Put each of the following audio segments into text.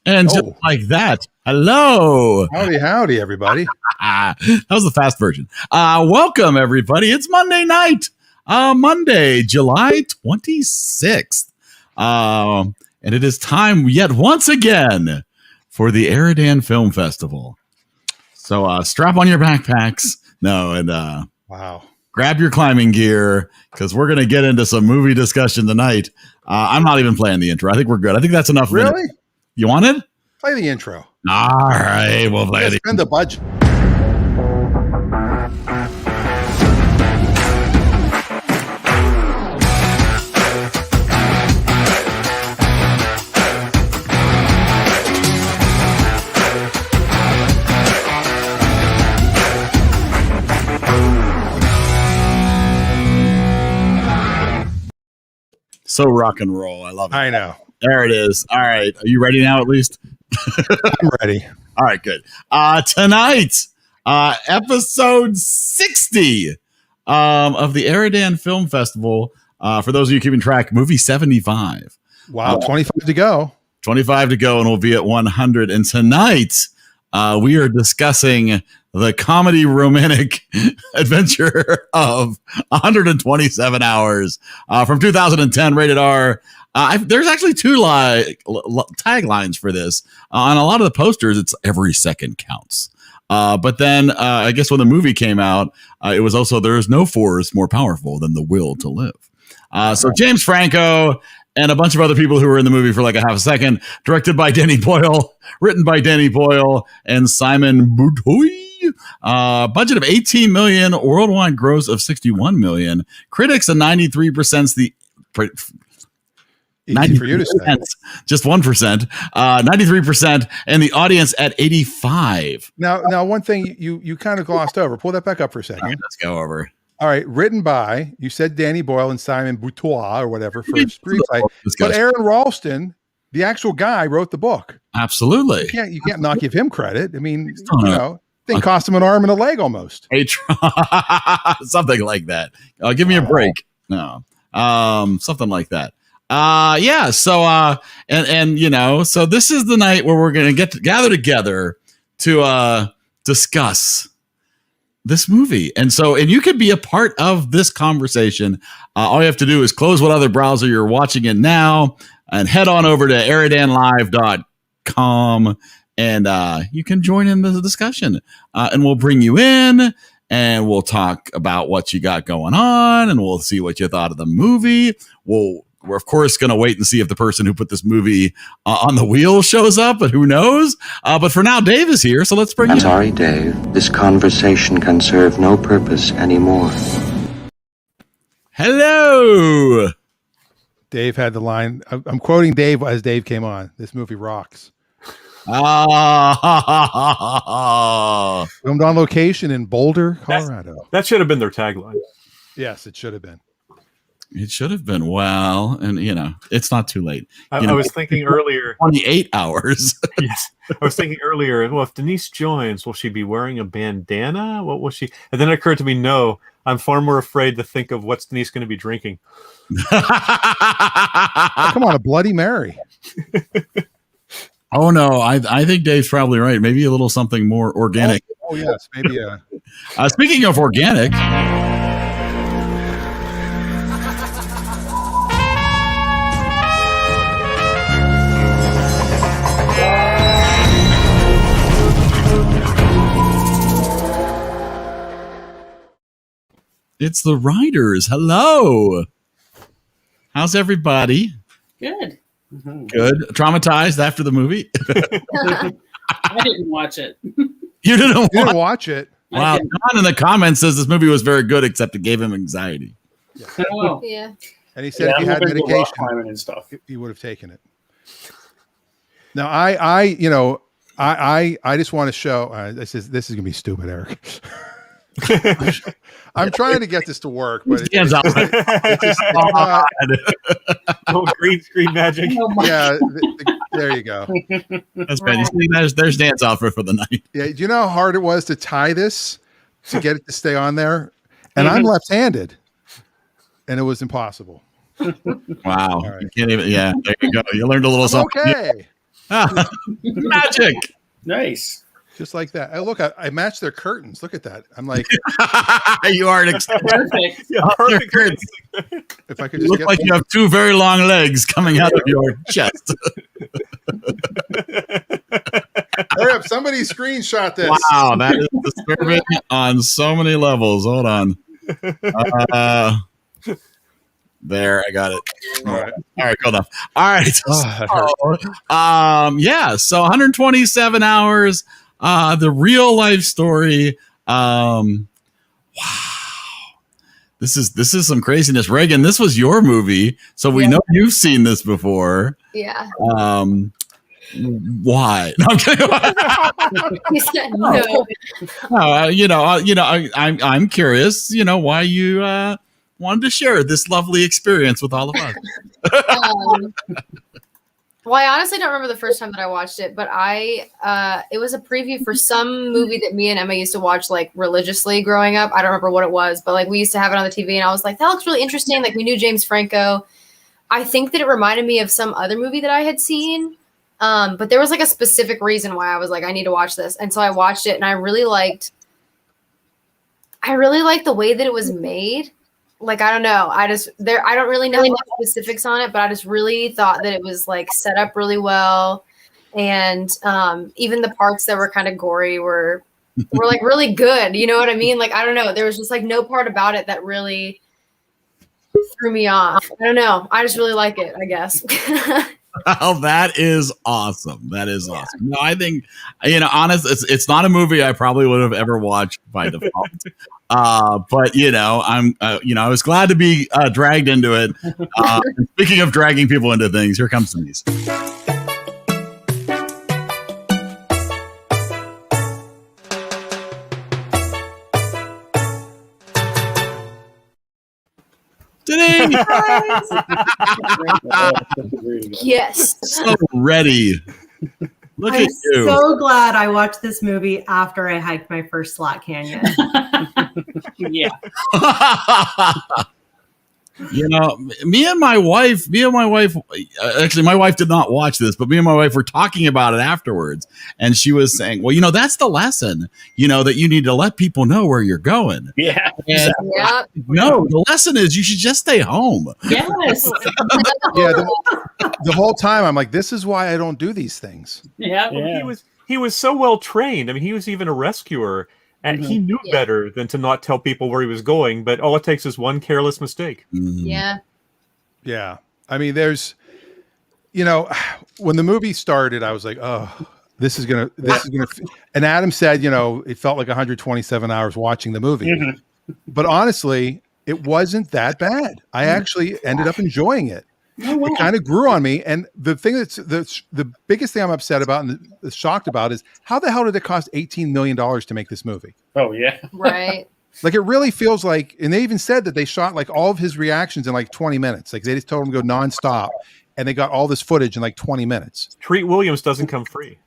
And just like that, hello. Howdy, everybody. That was the fast version. Welcome, everybody. It's Monday night, Monday, July 26th. And it is time yet once again for the EriDan Film Festival. So strap on your backpacks. Wow. Grab your climbing gear because we're going to get into some movie discussion tonight. I'm not even playing the intro. I think we're good. I think that's enough. Really? You want it? Play the intro. All right. We'll play it. Spend the budget. So rock and roll. I love it. I know. There it is. All right. Are you ready now, at least? I'm ready. All right, good. Tonight, episode 60 of the EriDan Film Festival. For those of you keeping track, movie 75. Wow, 25 to go. 25 to go, and we'll be at 100. And tonight, we are discussing the comedy romantic adventure of 127 Hours from 2010, rated R. There's actually two taglines for this. On a lot of the posters, it's every second counts. But then I guess when the movie came out, it was also there is no force more powerful than the will to live. So James Franco and a bunch of other people who were in the movie for like a half a second, directed by Danny Boyle, written by Danny Boyle and Simon Butoi. Budget of 18 million, worldwide gross of 61 million. Critics a 93%. Easy for you to say. Just 1%, 93%, and the audience at 85. Now, one thing you kind of glossed over. Pull that back up for a second. All right, let's go over. All right, written by, you said Danny Boyle and Simon Butoi or whatever for screenplay, but Aaron Ralston, the actual guy, wrote the book. Absolutely. You can't not give him credit. I mean, thing cost him an arm and a leg almost. Something like that. Give me a break. No, something like that. Yeah. So, so this is the night where we're going to gather together to discuss this movie. And you could be a part of this conversation. All you have to do is close what other browser you're watching in now and head on over to eridanlive.com and you can join in the discussion. And we'll bring you in and we'll talk about what you got going on and we'll see what you thought of the movie. We're, of course, going to wait and see if the person who put this movie on the wheel shows up, but who knows? But for now, Dave is here, so let's bring him. I'm sorry, Dave. This conversation can serve no purpose anymore. Hello. Dave had the line. I'm quoting Dave as Dave came on. This movie rocks. Filmed on location in Boulder, Colorado. That should have been their tagline. Yes, it should have been. It should have been. Well, and it's not too late. I was thinking earlier 28 hours. Yes. I was thinking earlier, well, if Denise joins, will she be wearing a bandana? What will she? And then it occurred to me, no, I'm far more afraid to think of what's Denise going to be drinking. Oh, come on, a Bloody Mary. Oh no, I think Dave's probably right. Maybe a little something more organic. Oh yes, maybe speaking of organic. It's the writers. Hello. How's everybody? Good. Mm-hmm. Good. Traumatized after the movie? I didn't watch it. You didn't watch it? Wow. John in the comments says this movie was very good, except it gave him anxiety. Yeah. Oh. Yeah. And he said if he had medication, and stuff, he would have taken it. Now, I just want to show. This is gonna be stupid, Eric. I'm trying to get this to work, but it's green screen magic. Yeah, there you go. That's bad. There's Dan's outfit for the night. Yeah, do you know how hard it was to tie this to get it to stay on there? And I'm left-handed, and it was impossible. Wow, right. You can't even. Yeah, there you go. You learned a little something. Okay. Magic. Nice. Just like that. Look, I matched their curtains. Look at that. I'm like, You are an Perfect. Yeah, Oh, perfect. they're if I could You just look get like you have two very long legs coming out of your chest. hurry up, somebody screenshot this. Wow, that is disturbing on so many levels. Hold on. There, I got it. All right. All right, cool enough. All right. Oh, that hurt. Yeah, so 127 hours, the real life story. Wow. This is some craziness. Reagan, this was your movie, so we know you've seen this before. Yeah. Why? No, I'm kidding. He said no. I'm curious, why you wanted to share this lovely experience with all of us. Well, I honestly don't remember the first time that I watched it, but it was a preview for some movie that me and Emma used to watch like religiously growing up. I don't remember what it was, but like we used to have it on the TV and I was like, that looks really interesting. Like we knew James Franco. I think that it reminded me of some other movie that I had seen. But there was like a specific reason why I was like, I need to watch this. And so I watched it and I really liked the way that it was made. Like, I don't know. I don't really know the specifics on it, but I just really thought that it was like set up really well. And even the parts that were kind of gory were like really good. You know what I mean? Like, I don't know. There was just like no part about it that really threw me off. I don't know. I just really like it, I guess. Well, that is awesome. That is awesome. No, I think, honest, it's not a movie I probably would have ever watched by default. But I was glad to be dragged into it. Speaking of dragging people into things, here comes Denise. Denise, Yes. so ready. Look I'm at you. so glad I watched this movie after I hiked my first slot canyon. Yeah. Me and my wife, actually, my wife did not watch this, but me and my wife were talking about it afterwards. And she was saying, well, that's the lesson, that you need to let people know where you're going. Yeah. And Yep. no, the lesson is you should just stay home. Yes. Yeah, the whole time I'm like, this is why I don't do these things. Yeah. He was so well trained. I mean, he was even a rescuer, and he knew better than to not tell people where he was going. But all it takes is one careless mistake. Yeah. Yeah. I mean, there's, when the movie started, I was like, oh, this is gonna. And Adam said, it felt like 127 hours watching the movie. But honestly, it wasn't that bad. I actually ended up enjoying it. It kind of grew on me. And the thing the biggest thing I'm upset about and shocked about is how the hell did it cost $18 million to make this movie? Oh, yeah. Right. Like, it really feels like, and they even said that they shot like all of his reactions in like 20 minutes. Like, they just told him to go nonstop and they got all this footage in like 20 minutes. Treat Williams doesn't come free.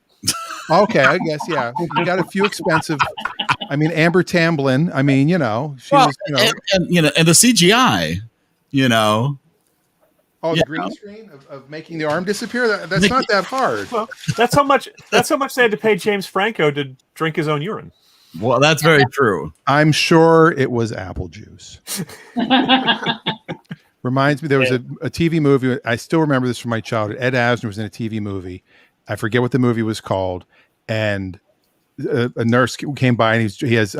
Okay, I guess, yeah. You got a few expensive. I mean, Amber Tamblyn. I mean, she was, and the CGI, Oh, the green screen of making the arm disappear? That's not that hard. Well, that's how much they had to pay James Franco to drink his own urine. Well, that's very true. I'm sure it was apple juice. Reminds me, there was a TV movie. I still remember this from my childhood. Ed Asner was in a TV movie. I forget what the movie was called. And a nurse came by and he has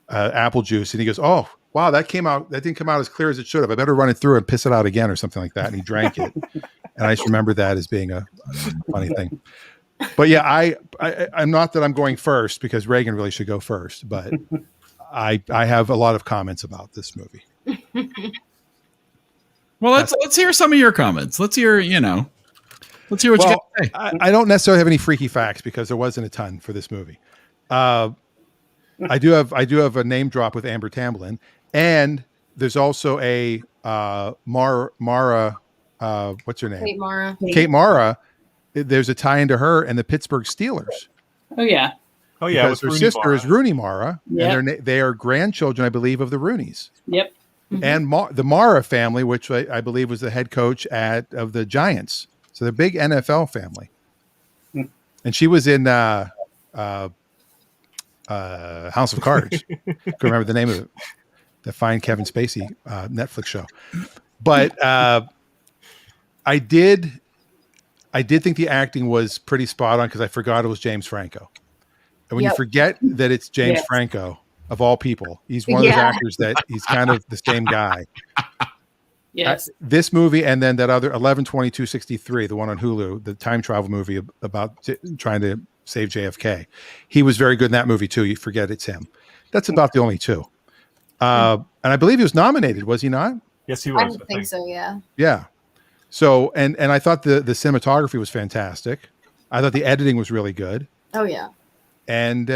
apple juice. And he goes, oh, wow, that didn't come out as clear as it should have. I better run it through and piss it out again or something like that. And he drank it. And I just remember that as being a funny thing. But yeah, I'm not that I'm going first because Reagan really should go first, but I have a lot of comments about this movie. Well, let's hear some of your comments. Let's hear what you got to say. I don't necessarily have any freaky facts because there wasn't a ton for this movie. I do have a name drop with Amber Tamblyn, and there's also a Mara. What's her name? Kate Mara. Kate Mara. There's a tie into her and the Pittsburgh Steelers. Oh yeah. Because her sister is Rooney Mara, Yep. and they are grandchildren, I believe, of the Rooneys. Yep. And the Mara family, which I believe was the head coach of the Giants. So they're a big NFL family. And she was in House of Cards. Couldn't remember the name of it. The fine Kevin Spacey Netflix show. But I did think the acting was pretty spot on because I forgot it was James Franco. And when you forget that it's James Franco, of all people, he's one of those actors that he's kind of the same guy. Yes. This movie and then that other 11/22/63, the one on Hulu, the time travel movie about trying to save JFK. He was very good in that movie too. You forget it's him. That's about the only two. And I believe he was nominated, was he not? Yes, he was. I don't think so. Yeah. Yeah. So and I thought the cinematography was fantastic. I thought the editing was really good. Oh yeah. And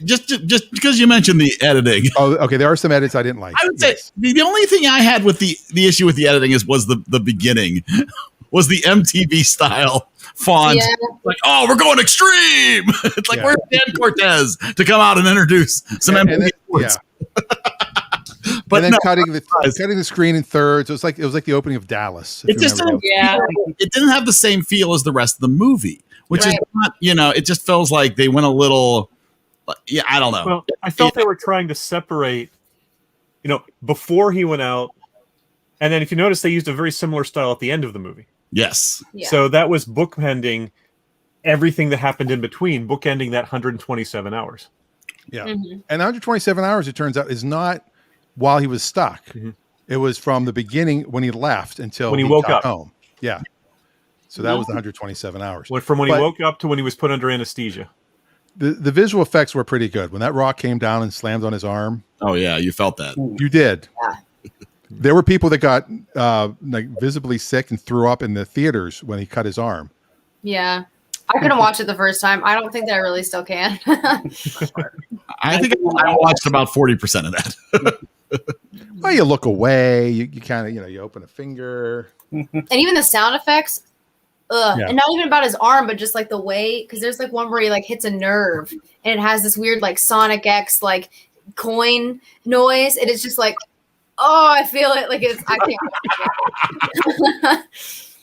just because you mentioned the editing. oh, okay. There are some edits I didn't like. I would say the only thing I had with the issue with the editing was the beginning, was the MTV style font. Yeah. Like, oh, we're going extreme. It's like where's Dan Cortez to come out and introduce some MTV sports. But then cutting the screen in thirds. It was like the opening of Dallas. It just didn't, it didn't have the same feel as the rest of the movie, which is not, it just feels like they went a little. Yeah, I don't know. Well, I felt they were trying to separate, before he went out, and then if you notice, they used a very similar style at the end of the movie. Yes. Yeah. So that was bookending everything that happened in between, bookending that 127 hours. Yeah, and 127 hours, it turns out, is not while he was stuck. Mm-hmm. It was from the beginning when he left until when he woke up home. Yeah. So that was 127 hours. From when he woke up to when he was put under anesthesia. The visual effects were pretty good. When that rock came down and slammed on his arm. Oh yeah, you felt that. You did. Yeah. There were people that got visibly sick and threw up in the theaters when he cut his arm. Yeah. I couldn't watch it the first time. I don't think that I really still can. I think I watched about 40% of that. Well, you look away. You kind of, you open a finger. And even the sound effects. And not even about his arm, but just like the way, because there's like one where he like hits a nerve and it has this weird like Sonic X like coin noise, and it's just like, oh, I feel it. Like I can't.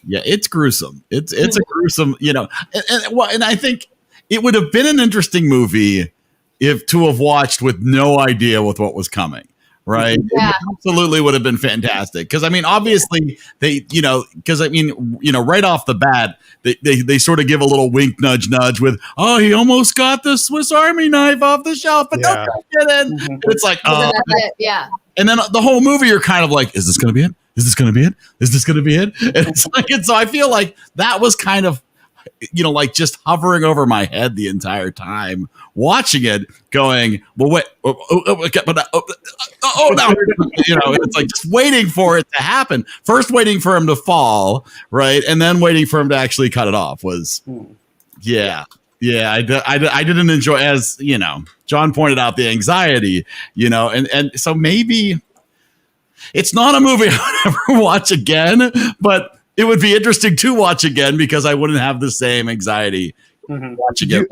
Yeah, it's gruesome. It's a gruesome, and I think it would have been an interesting movie if to have watched with no idea with what was coming. Right. Yeah. It absolutely would have been fantastic. Because obviously they, right off the bat, they sort of give a little wink, nudge with, oh, he almost got the Swiss Army knife off the shelf, but don't get it. And it's like, oh, yeah. And then the whole movie, you're kind of like, is this going to be it? Is this going to be it? Is this going to be it? And it's like, and so I feel like that was kind of, like just hovering over my head the entire time, watching it, going, well, wait, now, it's like just waiting for it to happen. First, waiting for him to fall, right, and then waiting for him to actually cut it off was, I didn't enjoy, as John pointed out, the anxiety, and so maybe it's not a movie I would ever watch again, but it would be interesting to watch again because I wouldn't have the same anxiety watching it.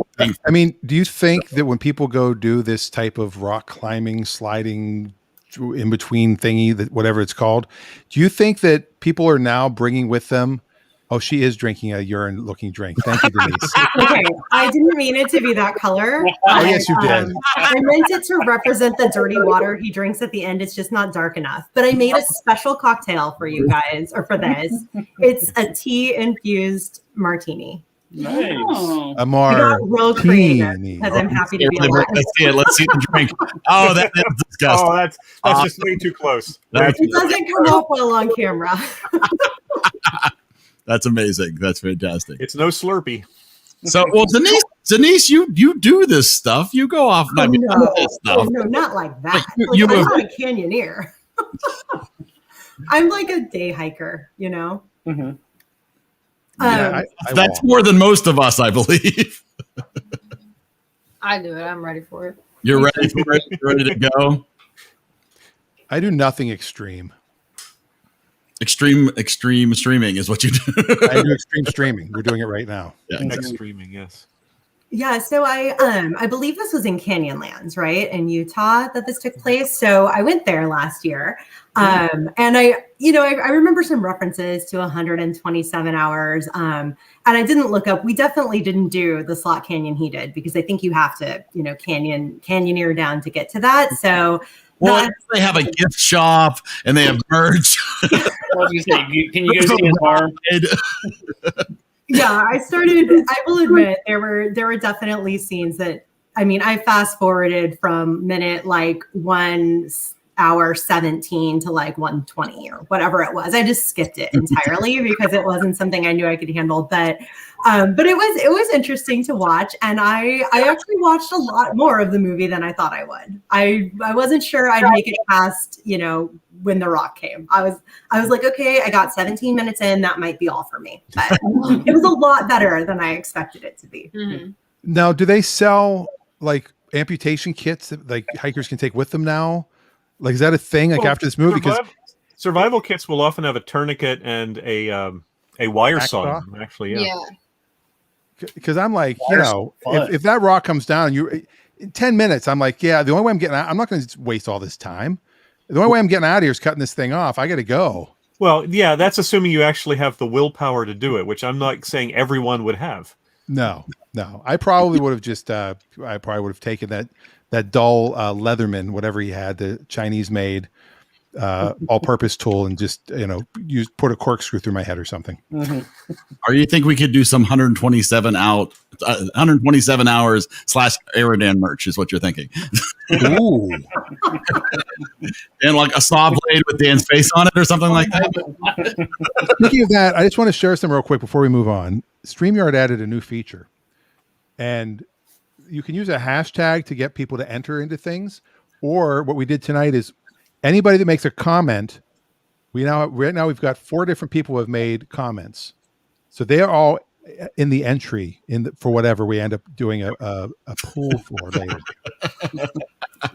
Do you think that when people go do this type of rock climbing, sliding in between thingy, that whatever it's called, do you think that people are now bringing with them? Oh, she is drinking a urine-looking drink. Thank you, Denise. Okay, I didn't mean it to be that color. Oh, yes, you did. I meant it to represent the dirty water he drinks at the end. It's just not dark enough. But I made a special cocktail for you guys, or for this. It's a tea-infused martini. Nice. A real creative because I'm happy to be alive. Let's see the drink. Oh, that's disgusting. Oh, that's just way too close. It doesn't come up well on camera. That's amazing. That's fantastic. It's no Slurpee. So, well, Denise, you do this stuff. You go off. No, not like that. I'm not a canyoneer. I'm like a day hiker, Mm-hmm. That's more than most of us, I believe. I do it. I'm ready for it. You're ready for it? You're ready to go? I do nothing extreme. Extreme streaming is what you do. I do extreme streaming. We're doing it right now. Yeah, extreming, yes. Yeah, so I believe this was in Canyonlands, right, in Utah that this took place. So I went there last year, and I remember some references to 127 hours, and I didn't look up. We definitely didn't do the slot canyon he did because I think you have to canyoneer down to get to that. So. Well, they have a gift shop and they have merch. I was gonna say, can you go see his arm? Yeah, I will admit there were definitely scenes that, I mean, I fast forwarded from minute like 1 hour 17 to like 120 or whatever it was. I just skipped it entirely because it wasn't something I knew I could handle. But it was interesting to watch, and I actually watched a lot more of the movie than I thought I would. I wasn't sure I'd make it past, when The Rock came. I was like, okay, I got 17 minutes in, that might be all for me. But it was a lot better than I expected it to be. Mm-hmm. Now, do they sell like amputation kits that like hikers can take with them now? Like, is that a thing? Like after this movie, because survival kits will often have a tourniquet and a wire saw. Actually, yeah. Because I'm like, if that rock comes down, in 10 minutes, I'm like, yeah, the only way I'm getting out, I'm not going to waste all this time. The only way I'm getting out of here is cutting this thing off. I got to go. Well, yeah, that's assuming you actually have the willpower to do it, which I'm not saying everyone would have. No. I probably would have just, taken that dull Leatherman, whatever he had, the Chinese made all-purpose tool, and just put a corkscrew through my head or something. Mm-hmm. Or you think we could do some 127 hours / EriDan merch is what you're thinking? Ooh. And like a saw blade with Dan's face on it or something like that. Speaking of that, I just want to share some real quick before we move on. StreamYard added a new feature, and you can use a hashtag to get people to enter into things. Or what we did tonight is anybody that makes a comment, right now we've got 4 different people who have made comments. So they are all in the entry for whatever we end up doing a pool for later.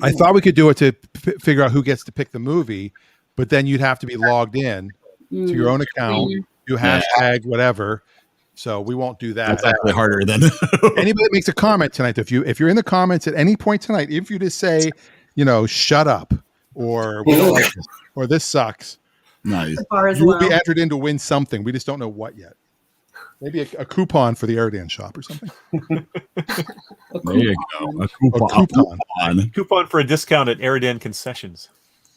I thought we could do it to figure out who gets to pick the movie, but then you'd have to be logged in to your own account, do hashtag whatever. So we won't do that. That's actually harder than anybody that makes a comment tonight. If you're in the comments at any point tonight, if you just say, shut up or we don't like this, or this sucks, nice, you will be entered in to win something. We just don't know what yet. Maybe a coupon for the EriDan shop or something. There you go. A coupon. Coupon for a discount at EriDan concessions.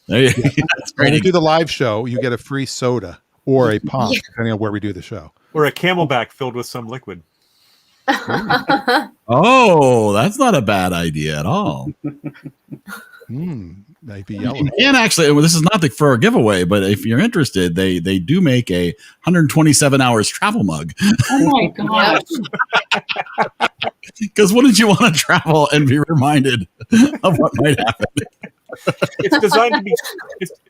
There you go. That's When you do the live show, you get a free soda or a pop, depending on where we do the show. Or a Camelback filled with some liquid. Oh, that's not a bad idea at all. Might be yellow. And actually, this is not for a giveaway, but if you're interested, they do make a 127 hours travel mug. Oh my gosh. Because wouldn't you want to travel and be reminded of what might happen? It's designed to be.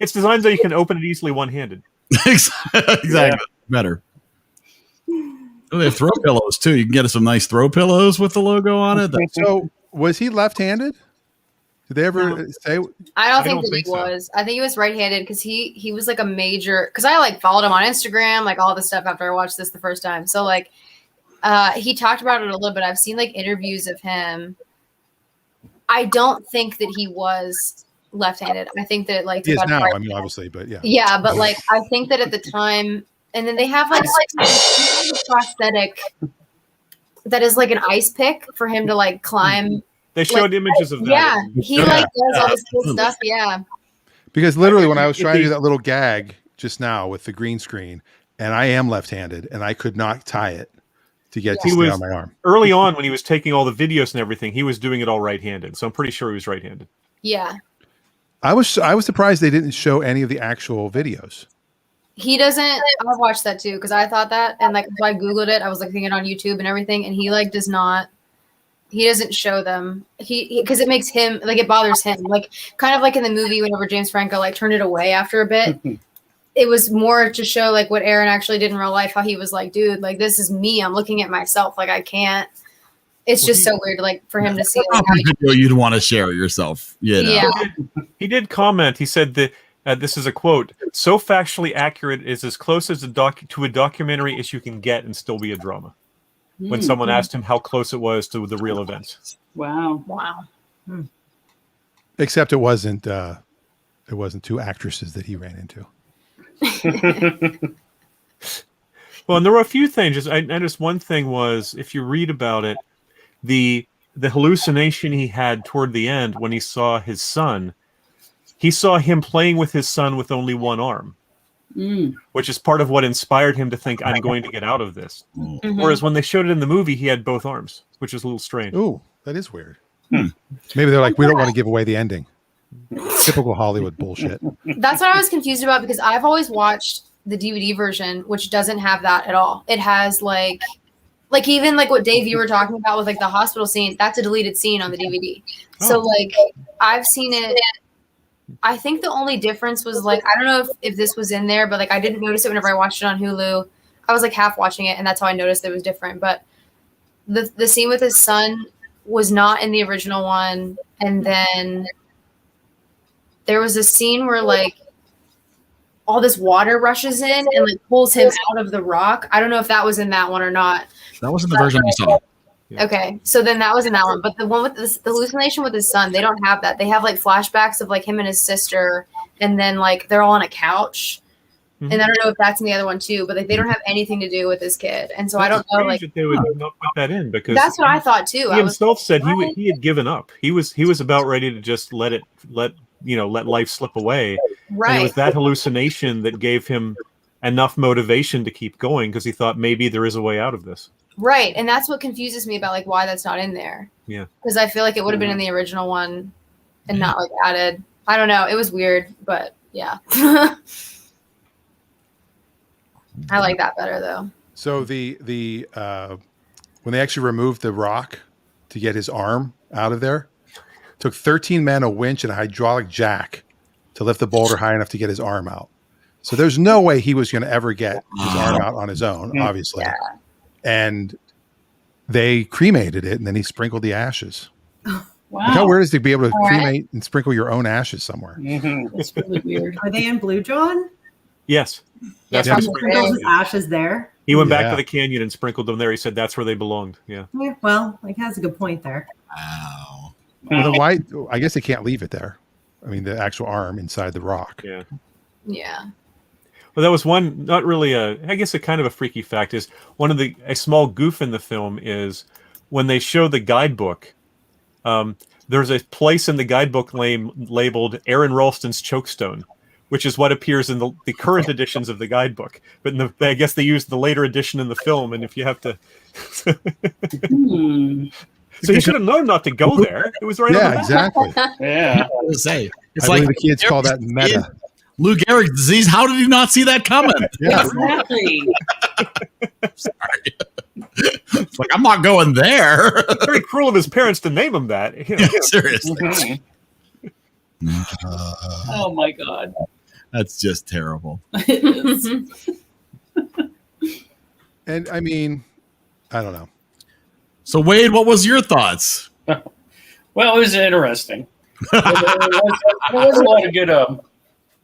It's designed so you can open it easily one-handed. Exactly. Yeah. Better. Oh, they have throw pillows too. You can get some nice throw pillows with the logo on it. So, was he left-handed? Did they ever say? I don't think he was. I think he was right-handed because he was like a major. Because I like followed him on Instagram, like all this stuff after I watched this the first time. So like, he talked about it a little bit. I've seen like interviews of him. I don't think that he was left-handed. I think that like he is now. I mean, obviously, but yeah. Yeah, but like I think that at the time, and then they have like a prosthetic that is like an ice pick for him to like climb. They showed images of that. Yeah, he like does all this cool stuff. Yeah. Because literally, when I was trying to do that little gag just now with the green screen, and I am left-handed, and I could not tie it to get to stay on my arm. Early on, when he was taking all the videos and everything, he was doing it all right-handed. So I'm pretty sure he was right-handed. Yeah. I was surprised they didn't show any of the actual videos. He doesn't. I watched that too because I thought that, and like so I googled it. I was looking it on YouTube and everything, and he like does not. He doesn't show them. He because it makes him like it bothers him. Like kind of like in the movie whenever James Franco like turned it away after a bit. It was more to show like what Aaron actually did in real life. How he was like, dude, like this is me. I'm looking at myself. Like I can't. It's just so weird, like for him to see. Like, video you'd want to share yourself. Yeah. He did comment. He said that this is a quote. So factually accurate is as close as to a documentary as you can get and still be a drama. when someone asked him how close it was to the real events. Wow. Wow. Except it wasn't two actresses that he ran into. Well, and there were a few things. I noticed one thing was, if you read about it, the hallucination he had toward the end when he saw his son, he saw him playing with his son with only one arm, which is part of what inspired him to think, I'm going to get out of this. Mm-hmm. Whereas when they showed it in the movie, he had both arms, which is a little strange. Ooh, that is weird. Maybe they're like, we don't want to give away the ending. Typical Hollywood bullshit. That's what I was confused about, because I've always watched the DVD version, which doesn't have that at all. It has like even like what Dave, you were talking about with like the hospital scene, that's a deleted scene on the DVD. So like I've seen it. I think the only difference was like, I don't know if this was in there, but like I didn't notice it whenever I watched it on Hulu. I was like half watching it, and that's how I noticed it was different. But the scene with his son was not in the original one. And then there was a scene where like all this water rushes in and like pulls him out of the rock. I don't know if that was in that one or not. That wasn't the version we saw. Yeah. Okay, so then that was in that one. But the one with the hallucination with his son, they don't have that. They have like flashbacks of like him and his sister, and then like they're all on a couch. And I don't know if that's in the other one too, but like they don't have anything to do with this kid. And so I don't know, like that they would not put that in, because that's what I thought too. he himself said he had given up. He was about ready to just let life slip away. Right. And it was that hallucination that gave him enough motivation to keep going, because he thought maybe there is a way out of this. Right. And that's what confuses me about like why that's not in there. Yeah. Because I feel like it would have been in the original one and not like added. I don't know. It was weird, but yeah. I like that better though. So the when they actually removed the rock to get his arm out of there, took 13 men, a winch, and a hydraulic jack to lift the boulder high enough to get his arm out. So there's no way he was going to ever get his arm out on his own, obviously. Yeah. And they cremated it, and then he sprinkled the ashes. Wow. Like, how weird is it to be able to All right. cremate and sprinkle your own ashes somewhere? That's really weird. Are they in Blue John? Yes. That's Yeah, what he probably. sprinkled. Sprinkles his ashes there. He went back Yeah. to the canyon and sprinkled them there. He said that's where they belonged. Yeah. Yeah, well, like has a good point there. Wow. Well, then why? I guess they can't leave it there. I mean, the actual arm inside the rock. Yeah. Yeah. Well, that was one, not really I guess a kind of a freaky fact is a small goof in the film is when they show the guidebook, there's a place in the guidebook labeled Aaron Ralston's Chokestone, which is what appears in the current editions of the guidebook. But I guess they used the later edition in the film, and if you have to... So you should have known not to go there. It was right on the Yeah, map. exactly. Yeah. I was say, it's I like believe the kids call that meta. Lou Gehrig's disease. How did he not see that coming? Yeah. Exactly. It's like, I'm not going there. Very cruel of his parents to name him that. You know. Seriously. Oh my God. That's just terrible. It is. And I mean, I don't know. So, Wade, what was your thoughts? Well, it was interesting. There was a lot of good. There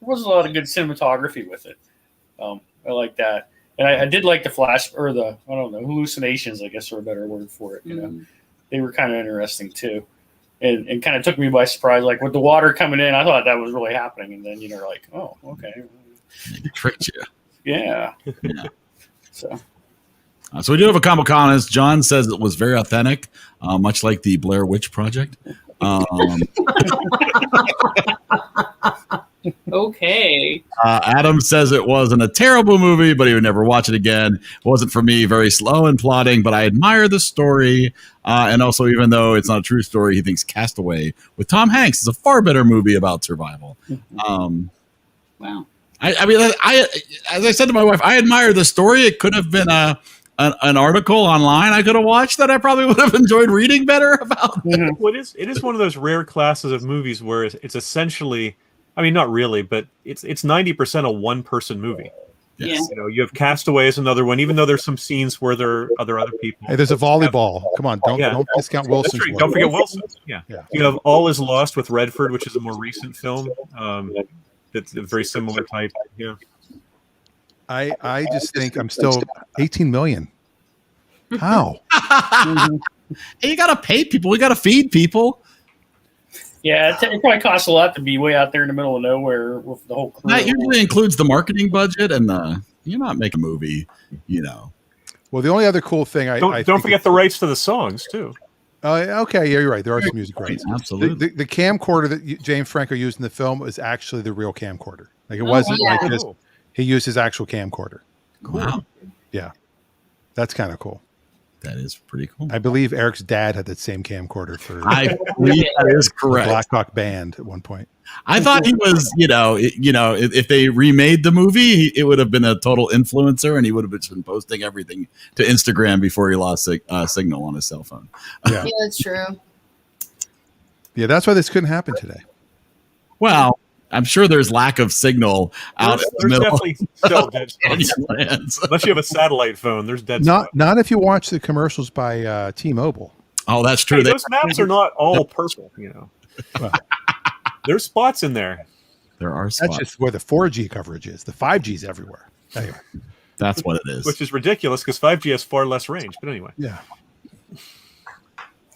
was a lot of good cinematography with it. I like that, and I did like the hallucinations. I guess are a better word for it. You know, they were kind of interesting too, and kind of took me by surprise. Like with the water coming in, I thought that was really happening, and then you're like, oh, okay, Maybe tricked you. yeah. Yeah. So. So we do have a comic comment. John says it was very authentic, much like the Blair Witch Project. Okay. Adam says it wasn't a terrible movie, but he would never watch it again. It wasn't for me, very slow in plotting, but I admire the story. And also, even though it's not a true story, he thinks Castaway with Tom Hanks is a far better movie about survival. Wow. I mean, as I said to my wife, I admire the story. It could have been an article online I could have watched that I probably would have enjoyed reading better about. Well, it is one of those rare classes of movies where it's essentially, I mean, not really, but it's 90% a one-person movie. Yes. You know, you have Castaway as another one, even though there's some scenes where there are other people. Hey, there's a volleyball. Come on, don't discount That's Wilson's right. work. Don't forget Wilson. Yeah. Yeah. You have All Is Lost with Redford, which is a more recent film. That's a very similar type. Yeah. I just think I'm still 18 million. How? You got to pay people. We got to feed people. Yeah, it probably costs a lot to be way out there in the middle of nowhere with the whole crew. That usually includes the marketing budget and you're not making a movie, Well, the only other cool thing Don't forget the rights to the songs too. Okay, yeah, you're right. There are some music rights. Absolutely. The camcorder that James Franco used in the film is actually the real camcorder. Like it wasn't like this. He used his actual camcorder. Wow. Yeah, that's kind of cool. That is pretty cool. I believe Eric's dad had that same camcorder for I believe that is correct. Black Hawk Band at one point. I thought he was, if they remade the movie, it would have been a total influencer, and he would have been posting everything to Instagram before he lost signal on his cell phone. Yeah, that's true. Yeah, that's why this couldn't happen today. Well, I'm sure there's lack of signal out in the middle. Definitely still dead spots. Unless you have a satellite phone, there's dead spots. Not if you watch the commercials by T-Mobile. Oh, that's true. Hey, those maps are not all purple, Well, there's spots in there. There are spots. That's just where the 4G coverage is. The 5G is everywhere. Anyway. That's what it is. Which is ridiculous because 5G has far less range. But anyway. Yeah.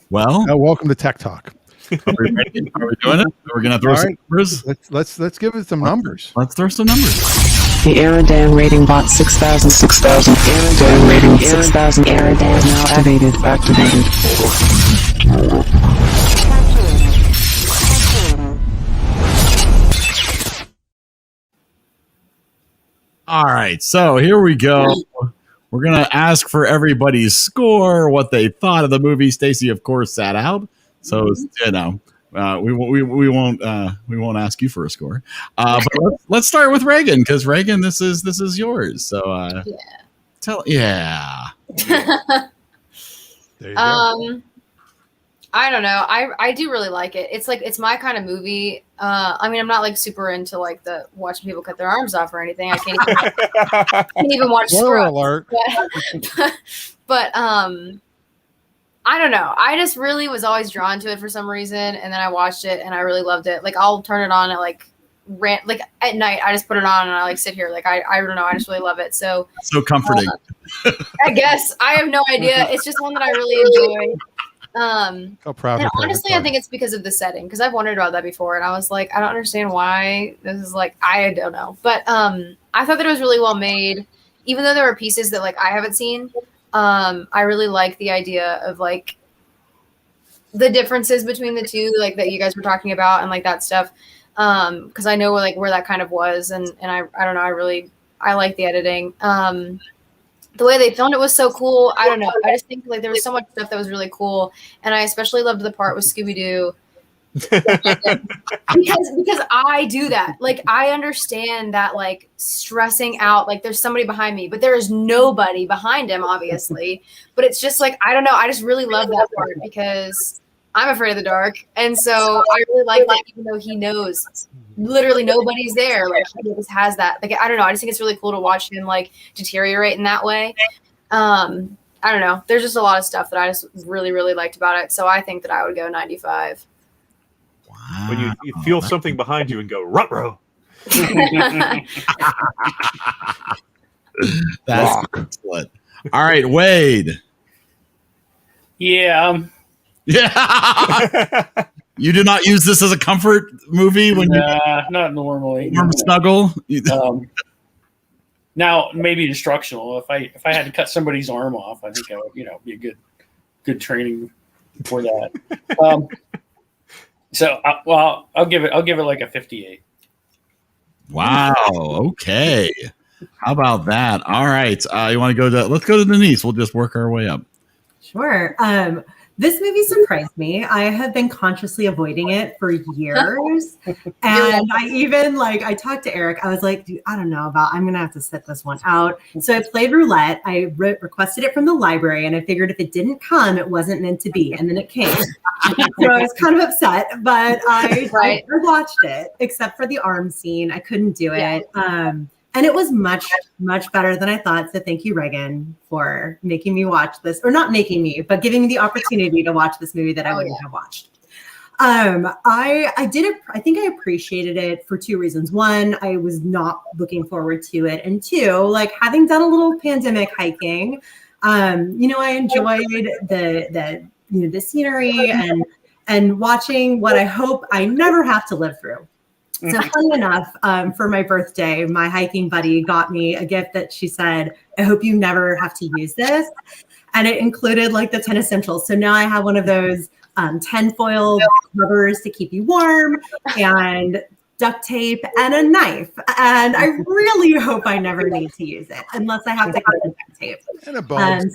Well, welcome to Tech Talk. Are we ready? Are we doing it? We're going to throw some numbers. Let's give it some numbers. Let's throw some numbers. The EriDan rating bot 6000. EriDan rating 6000. EriDan now activated. All right, so here we go. We're going to ask for everybody's score, what they thought of the movie. Stacy, of course, sat out. So, we won't ask you for a score. But let's start with Reagan, because Reagan, this is yours. So yeah. There you go. I don't know. I do really like it. It's my kind of movie. I mean, I'm not like super into like the watching people cut their arms off or anything. I can't even watch Scrubs. Alert. But I don't know. I just really was always drawn to it for some reason, and then I watched it and I really loved it. Like I'll turn it on at like at night. I just put it on and I like sit here. Like I don't know. I just really love it. So comforting. I guess I have no idea. It's just one that I really enjoy. How proud. And honestly, I think it's because of the setting. Because I've wondered about that before, and I was like, I don't understand why this is like. I don't know, but I thought that it was really well made, even though there were pieces that like I haven't seen. I really like the idea of like the differences between the two, like that you guys were talking about, and like that stuff. Because I know like where that kind of was, and I don't know. I like the editing. The way they filmed it was so cool. I don't know. I just think like there was so much stuff that was really cool, and I especially loved the part with Scooby-Doo because I do that. Like I understand that like stressing out, like there's somebody behind me, but there is nobody behind him, obviously. But it's just like I don't know. I just really love that part because I'm afraid of the dark, and so I really like that. Even though he knows literally nobody's there, like he just has that. Like I don't know. I just think it's really cool to watch him like deteriorate in that way. I don't know. There's just a lot of stuff that I just really, really liked about it. So I think that I would go 95. Wow. When you feel something behind you and go, ruh-roh. That's excellent. All right, Wade. Yeah. Yeah. You do not use this as a comfort movie when you not normally. warm snuggle. Now maybe instructional. If I had to cut somebody's arm off, I think I would be a good training for that. So I'll give it like a 58. Wow. Okay. How about that? All right. You want to let's go to Denise. We'll just work our way up. Sure. This movie surprised me. I have been consciously avoiding it for years. And I talked to Eric. I was like, dude, I don't know I'm going to have to sit this one out. So I played roulette. I requested it from the library, and I figured if it didn't come, it wasn't meant to be. And then it came. So I was kind of upset, but I watched it, except for the arm scene. I couldn't do it. And it was much, much better than I thought. So thank you, Reagan, for making me watch this, or not making me, but giving me the opportunity to watch this movie that I wouldn't have watched. I think I appreciated it for two reasons. One, I was not looking forward to it. And two, like having done a little pandemic hiking, I enjoyed the scenery and watching what I hope I never have to live through. So funny enough, for my birthday, my hiking buddy got me a gift that she said, I hope you never have to use this. And it included like the 10 essentials. So now I have one of those 10 foil covers to keep you warm and duct tape and a knife. And I really hope I never need to use it unless I have to cut the duct tape. And a bone.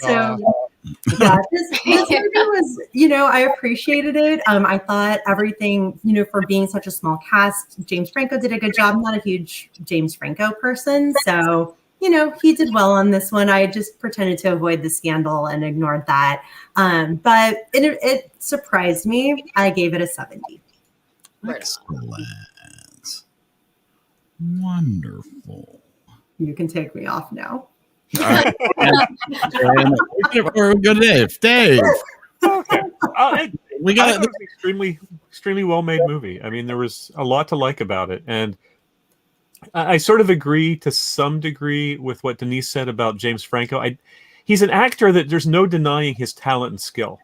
Yeah, this movie was, I appreciated it. I thought everything, for being such a small cast, James Franco did a good job. I'm not a huge James Franco person. So, he did well on this one. I just pretended to avoid the scandal and ignored that. But it surprised me. I gave it a 70. Excellent. Wonderful. You can take me off now. All right. We're good, Dave. Okay. We got an extremely well made movie. I mean, there was a lot to like about it, and I sort of agree to some degree with what Denise said about James Franco. He's an actor that there's no denying his talent and skill.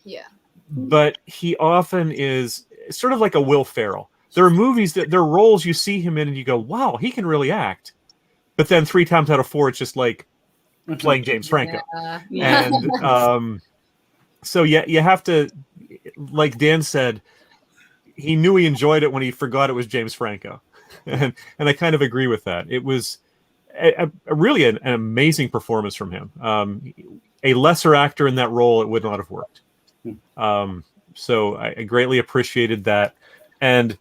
Yeah. But he often is sort of like a Will Ferrell. There are movies there are roles you see him in and you go, wow, he can really act. But then 3 times out of 4, it's just like playing James Franco. Yeah. And so you have to, like Dan said, he knew he enjoyed it when he forgot it was James Franco. And I kind of agree with that. It was really an amazing performance from him. A lesser actor in that role, it would not have worked. So I greatly appreciated that. And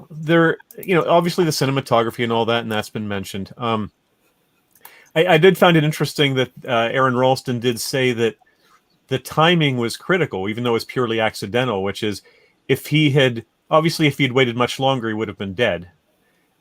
there, obviously the cinematography and all that, and that's been mentioned. I did find it interesting that Aaron Ralston did say that the timing was critical, even though it was purely accidental, which is if he'd waited much longer, he would have been dead.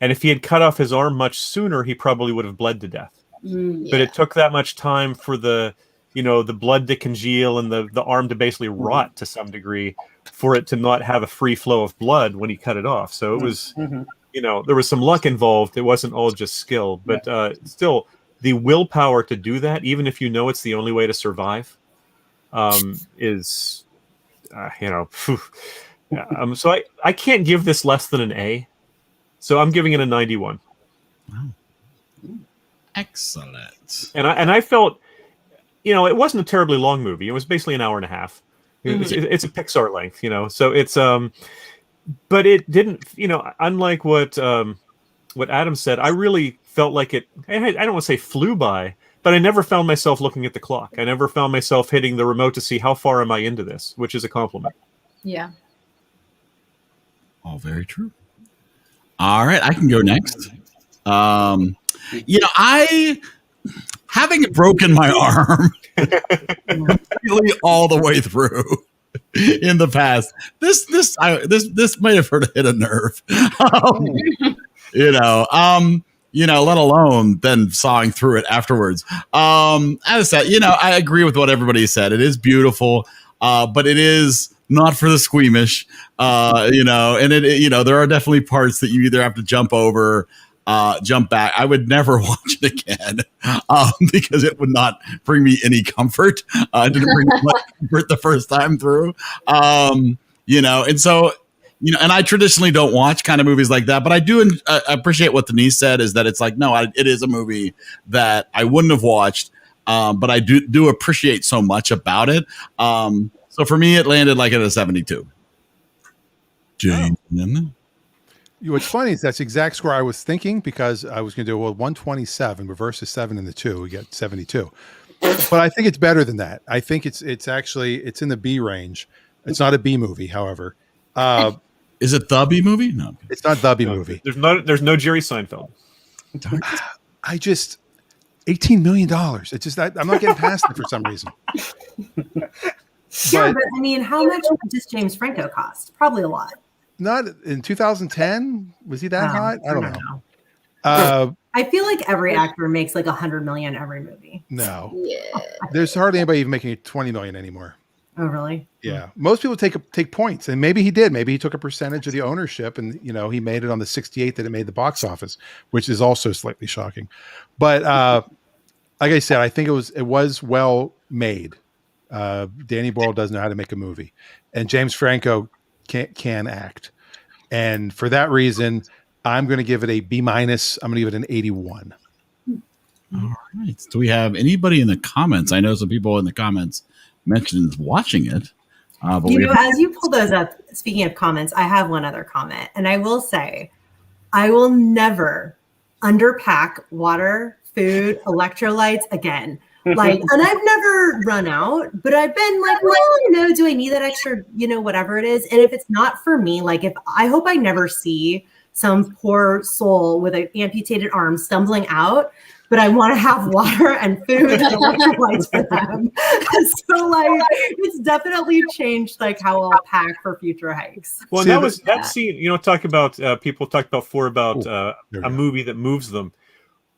And if he had cut off his arm much sooner, he probably would have bled to death. But it took that much time for the blood to congeal and the arm to basically rot to some degree for it to not have a free flow of blood when he cut it off. So it was, there was some luck involved. It wasn't all just skill, but still the willpower to do that, even if it's the only way to survive, is, so I can't give this less than an A. So I'm giving it a 91. Wow. Excellent. And I felt, it wasn't a terribly long movie. It was basically an hour and a half. It's a Pixar length, So it's but it didn't, unlike what Adam said, I really felt like it. I don't want to say flew by, but I never found myself looking at the clock. I never found myself hitting the remote to see how far am I into this, which is a compliment. Yeah. All very true. All right, I can go next. I, having broken my arm really all the way through in the past, this might have hit a nerve. Let alone then sawing through it afterwards. As I said, I agree with what everybody said. It is beautiful, but it is not for the squeamish, and there are definitely parts that you either have to jump over, jump back. I would never watch it again because it would not bring me any comfort. It didn't bring me much comfort the first time through, and so, and I traditionally don't watch kind of movies like that, but I do appreciate what Denise said is that it's like, no, it is a movie that I wouldn't have watched, but I do appreciate so much about it. So for me, it landed like at a 72. Jane. What's funny is that's the exact score I was thinking because I was going to do 127 reverse the 7 and the 2. We get 72. But I think it's better than that. I think it's in the B range. It's not a B movie, however. Is it the B movie? No, it's not the B movie. There's no Jerry Seinfeld. $18 million. It's just I'm not getting past it for some reason. Sure, but I mean, how much does James Franco cost? Probably a lot. Not in 2010. Was he that hot? I don't know. I feel like every actor makes like $100 million every movie. No, Yeah. there's hardly anybody even making $20 million anymore. Oh, really? Yeah, most people take points, and maybe he did. Maybe he took a percentage of the ownership, and he made it on the 68 that it made the box office, which is also slightly shocking. But like I said, I think it was well made. Danny Boyle does know how to make a movie, and James Franco can act. And for that reason, I'm going to give it a B-. I'm going to give it an 81. All right. Do we have anybody in the comments? I know some people in the comments mentioned watching it. But As you pull those up, speaking of comments, I have one other comment. And I will say, I will never underpack water, food, electrolytes again. Like, and I've never run out, but I've been like, well, do I need that extra, whatever it is? And if it's not for me, like I hope I never see some poor soul with an amputated arm stumbling out, but I want to have water and food and electrolytes for them. So like, it's definitely changed like how I'll pack for future hikes. Well, that scene, talk about people talk about a movie that moves them.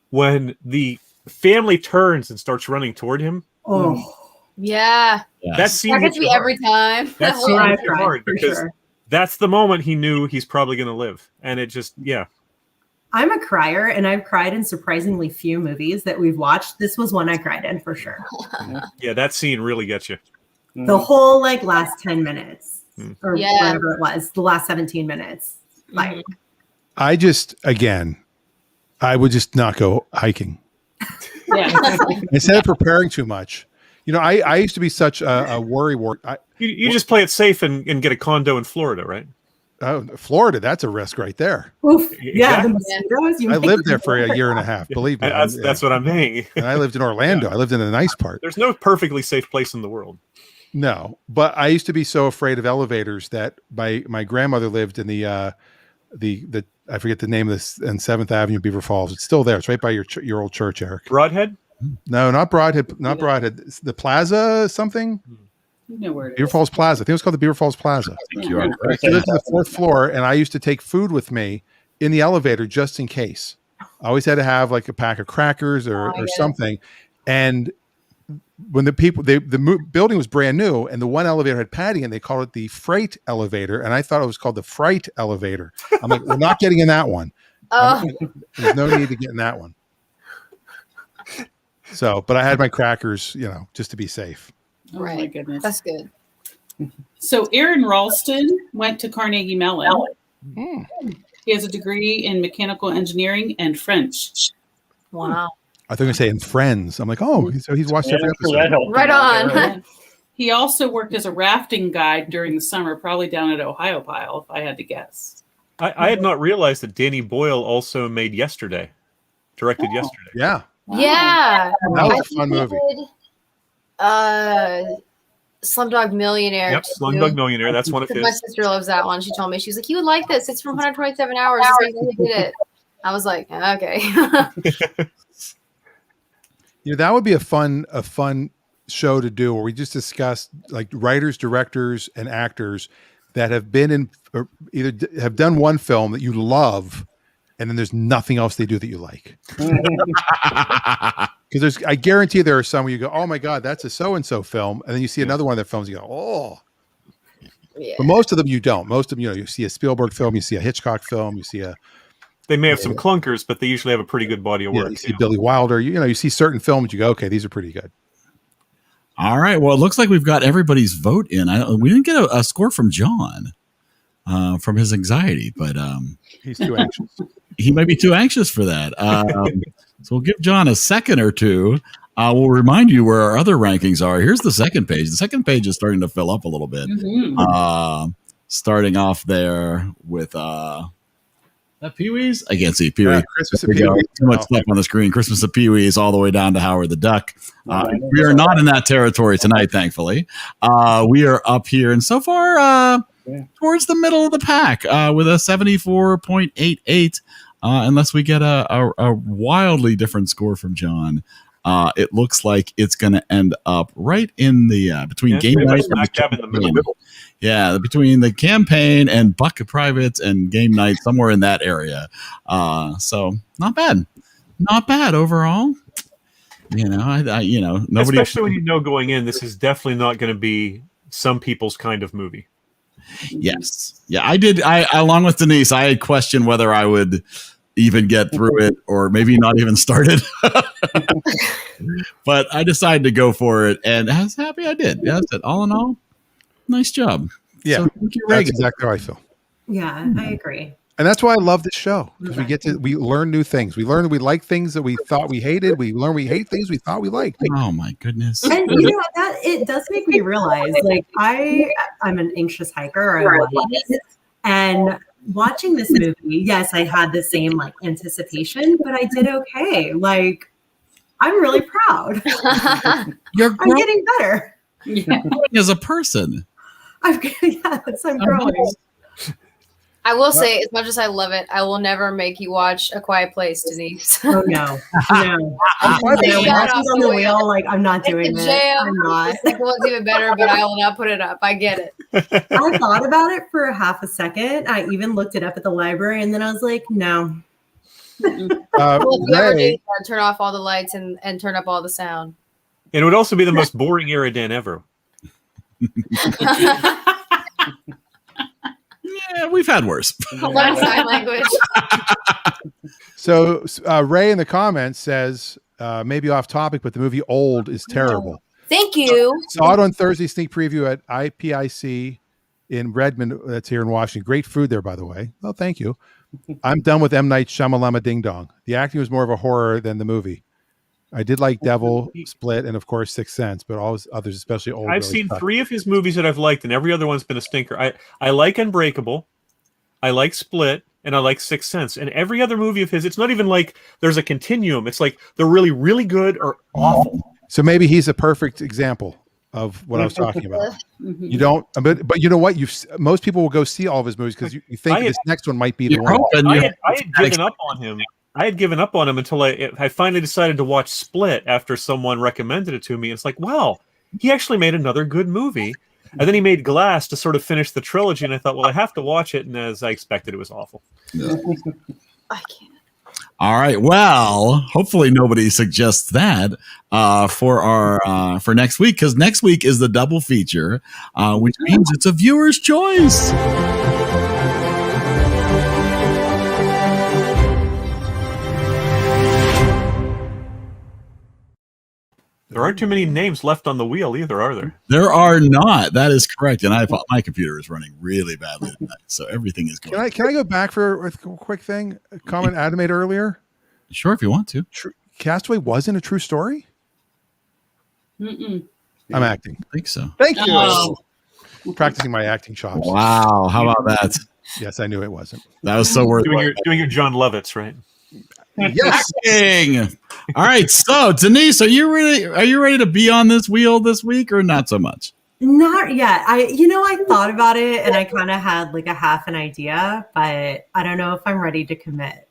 When the family turns and starts running toward him. Oh, yeah. That scene gets me every time. That scene hit hard because that's the moment he knew he's probably going to live. And it just, I'm a crier, and I've cried in surprisingly few movies that we've watched. This was one I cried in for sure. Yeah, that scene really gets you. The whole last 10 minutes or whatever it was, the last 17 minutes. Like, I would just not go hiking. Instead of preparing too much. I used to be such a worry wart. You just play it safe and get a condo in Florida, right? Oh, Florida, that's a risk right there. Oof. Yeah, exactly. I lived there for a year and a half. Believe me, that's what I'm saying. And I lived in Orlando. I lived in the nice part. There's no perfectly safe place in the world. No, but I used to be so afraid of elevators that my grandmother lived in the I forget the name of this, in 7th Avenue, Beaver Falls. It's still there. It's right by your old church, Eric. Broadhead? No, not Broadhead. Not Broadhead. It's the Plaza something. You know where it Beaver is. Falls Plaza. I think it was called the Beaver Falls Plaza. I think you are I lived on the 4th floor, and I used to take food with me in the elevator just in case. I always had to have like a pack of crackers or something. And when the building was brand new and the one elevator had padding and they called it the freight elevator, and I thought it was called the fright elevator. I'm like, we're not getting in that one. There's no need to get in that one. So, but I had my crackers, just to be safe. Oh my goodness. That's good. So Aaron Ralston went to Carnegie Mellon. He has a degree in mechanical engineering and French. Wow. I thought you were saying Friends. I'm like, so he's watched every episode. Right on. He also worked as a rafting guide during the summer, probably down at Ohio Pile, if I had to guess. I had not realized that Danny Boyle also made directed Yesterday. Yeah. Yeah. That was a fun movie. Slumdog Millionaire. Yep, Slumdog Millionaire. That's one of his. My sister loves that one. She told me, she was like, you would like this. It's from 127 Hours. That's how they did it. I was like, okay. That would be a fun show to do, where we just discuss like writers, directors, and actors that have been in, or either have done one film that you love, and then there's nothing else they do that you like. Because I guarantee there are some where you go, oh my God, that's a so-and-so film. And then you see another one of their films, you go, oh. Yeah. But most of them you don't. Most of them, you see a Spielberg film, you see a Hitchcock film, you see They may have some clunkers, but they usually have a pretty good body of work. You see Billy Wilder, you see certain films, you go, okay, these are pretty good. All right. Well, it looks like we've got everybody's vote in. We didn't get a score from John from his anxiety, but he's too anxious. He might be too anxious for that. So we'll give John a second or two. We'll remind you where our other rankings are. Here's the second page. The second page is starting to fill up a little bit. Starting off there with that Pee-wee's? I can't see Pee-wee. Christmas of Pee-wee. Too much stuff on the screen. Christmas of Pee-wee's all the way down to Howard the Duck. We are not in that territory tonight, thankfully. We are up here, and so far towards the middle of the pack with a 74.88. Unless we get a wildly different score from John, it looks like it's going to end up right in the between game night and the middle. Yeah, between the campaign and Bucket Privates and game night, somewhere in that area. So not bad overall. Nobody. Especially when going in, this is definitely not going to be some people's kind of movie. Yes. Yeah, I did. I along with Denise, I had questioned whether I would even get through it, or maybe not even start it. But I decided to go for it, and I was happy I did. Yeah, that's it. All in all, nice job. Yeah, so, thank you, that's Reagan. exactly how I feel. Yeah, I agree. And that's why I love this show, because we learn new things. We learn that we like things that we thought we hated. We learn we hate things we thought we liked. Oh my goodness! And you know that it does make me realize, like I'm an anxious hiker, and watching this movie, yes, I had the same like anticipation, but I did okay. Like, I'm really proud. You're I'm getting better. Yeah. as a person. I'm growing. I will say, as much as I love it, I will never make you watch A Quiet Place, Denise. Oh no. On the wheel, like I'm not doing it. I'm not. The second one's even better, but I will not put it up. I get it. I thought about it for half a second. I even looked it up at the library, and then I was like, no. Well, if you ever do, turn off all the lights and turn up all the sound. It would also be the most boring EriDan ever. Yeah, we've had worse. Learn sign language. So Ray in the comments says, maybe off topic, but the movie Old is terrible. Thank you. Saw it on Thursday sneak preview at IPIC in Redmond. That's here in Washington. Great food there, by the way. Well, thank you. I'm done with M. Night Shyamalama Ding Dong. The acting was more of a horror than the movie. I did like Devil, Split, and of course Sixth Sense, but all others, especially Old. I've seen 3 of his movies that I've liked, and every other one's been a stinker. I like Unbreakable, I like Split, and I like Sixth Sense. And every other movie of his, it's not even like there's a continuum. It's like they're really, really good or awful. So maybe he's a perfect example of what I was talking about. You don't, but you know what? Most people will go see all of his movies because you think this next one might be the one. I had given up on him. I had given up on him until I finally decided to watch Split after someone recommended it to me. It's like, wow, he actually made another good movie. And then he made Glass to sort of finish the trilogy. And I thought, well, I have to watch it. And as I expected, it was awful. Yeah. I can't. All right. Well, hopefully nobody suggests that for next week, because next week is the double feature, which means it's a viewer's choice. There aren't too many names left on the wheel either, are there? There are not. That is correct. And my computer is running really badly tonight, so everything is going. Can I go back for a quick thing? A comment Adam made earlier. Sure, if you want to. Castaway wasn't a true story. Mm-mm. I'm acting. I think so. Thank you. Oh. Practicing my acting chops. Wow, how about that? Yes, I knew it wasn't. That was so worth it. Doing your John Lovitz, right? Yes. Acting. All right. So, Denise, are you ready to be on this wheel this week, or not so much? Not yet. I thought about it and I kind of had like a half an idea, but I don't know if I'm ready to commit.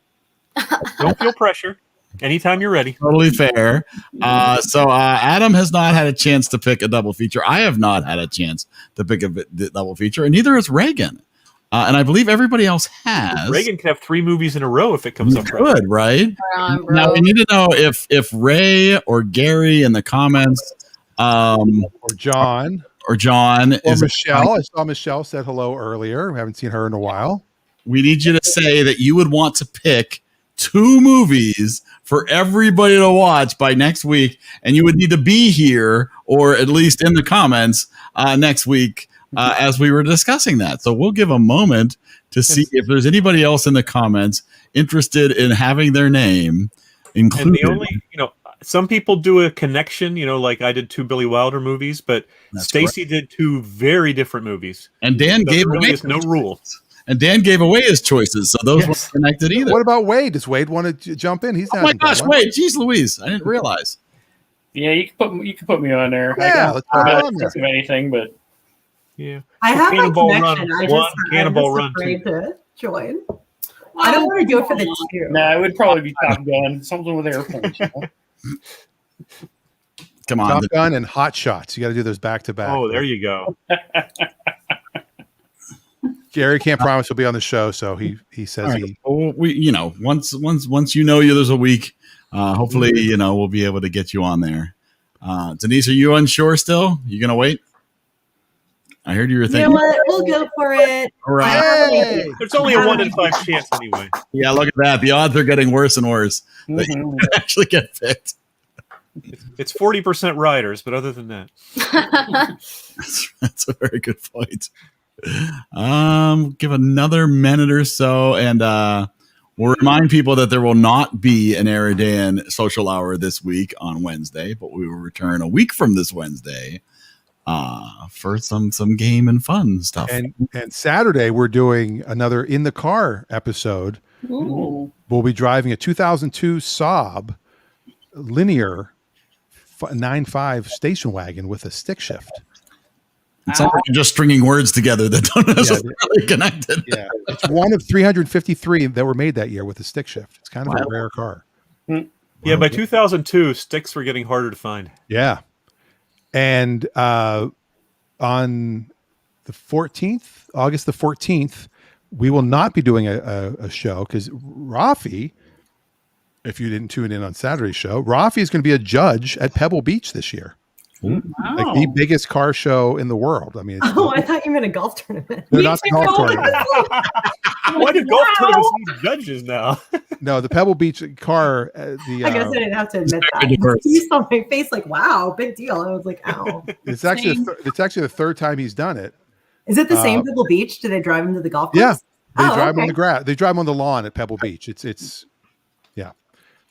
Don't feel pressure. Anytime you're ready. Totally fair. So Adam has not had a chance to pick a double feature. I have not had a chance to pick a double feature, and neither has Reagan. And I believe everybody else has. Reagan can have 3 movies in a row if it comes up. Good, right? Now we need to know if Ray or Gary in the comments, or John, or Michelle. I saw Michelle said hello earlier. We haven't seen her in a while. We need you to say that you would want to pick 2 movies for everybody to watch by next week, and you would need to be here or at least in the comments next week. As we were discussing that. So we'll give a moment to see if there's anybody else in the comments interested in having their name included. And the only, some people do a connection, like I did 2 Billy Wilder movies, but Stacy did 2 very different movies. And Dan gave away no rule. And Dan gave away his choices, so those weren't connected either. What about Wade? Does Wade want to jump in? Oh my gosh, Wade! Jeez Louise, I didn't realize. Yeah, you can put me on there. Yeah, let's put it on there. Think of anything, but. Yeah, I have my connection. Run, I just afraid to join. I don't want to do it for the 2. Nah, it would probably be Top Gun, something with airplanes. Come on, Top Gun and Hot Shots. You got to do those back to back. Oh, there you go. Gary can't promise he'll be on the show, so he says right. Well, once there's a week, hopefully we'll be able to get you on there. Denise, are you unsure still? You gonna wait? I heard you were You thinking. know what? We'll go for it. Right. Hey! There's only a 1 in 5 chance anyway. Yeah, look at that. The odds are getting worse and worse that you Mhm. actually get picked. It's 40% riders, but other than that, That's a very good point. Give another minute or so, and we'll remind people that there will not be an EriDan social hour this week on Wednesday, but we will return a week from this Wednesday for some game and fun stuff. And Saturday we're doing another In the Car episode. Ooh. We'll be driving a 2002 Saab linear 9.5 station wagon with a stick shift. It sounds like you're just stringing words together that don't necessarily connected. Yeah, it's one of 353 that were made that year with a stick shift. It's kind of a rare car. yeah. By 2002, sticks were getting harder to find. Yeah, and on the 14th, August the 14th, we will not be doing a show because Rafi, if you didn't tune in on Saturday's show, Rafi is going to be a judge at Pebble Beach this year. Wow. Like the biggest car show in the world. I mean, it's Oh, I thought you meant a golf tournament. they're Me not the too. golf tournament. Why do golf tournaments need judges now? No, the Pebble Beach car. I guess I didn't have to admit very that. diverse. You saw my face like, wow, big deal. I was like, ow. it's actually Same. it's actually the third time he's done it. Is it the same Pebble Beach? Do they drive him to the golf course? Yeah, they Oh, drive okay. on the grass. They drive on the lawn at Pebble Beach. It's yeah,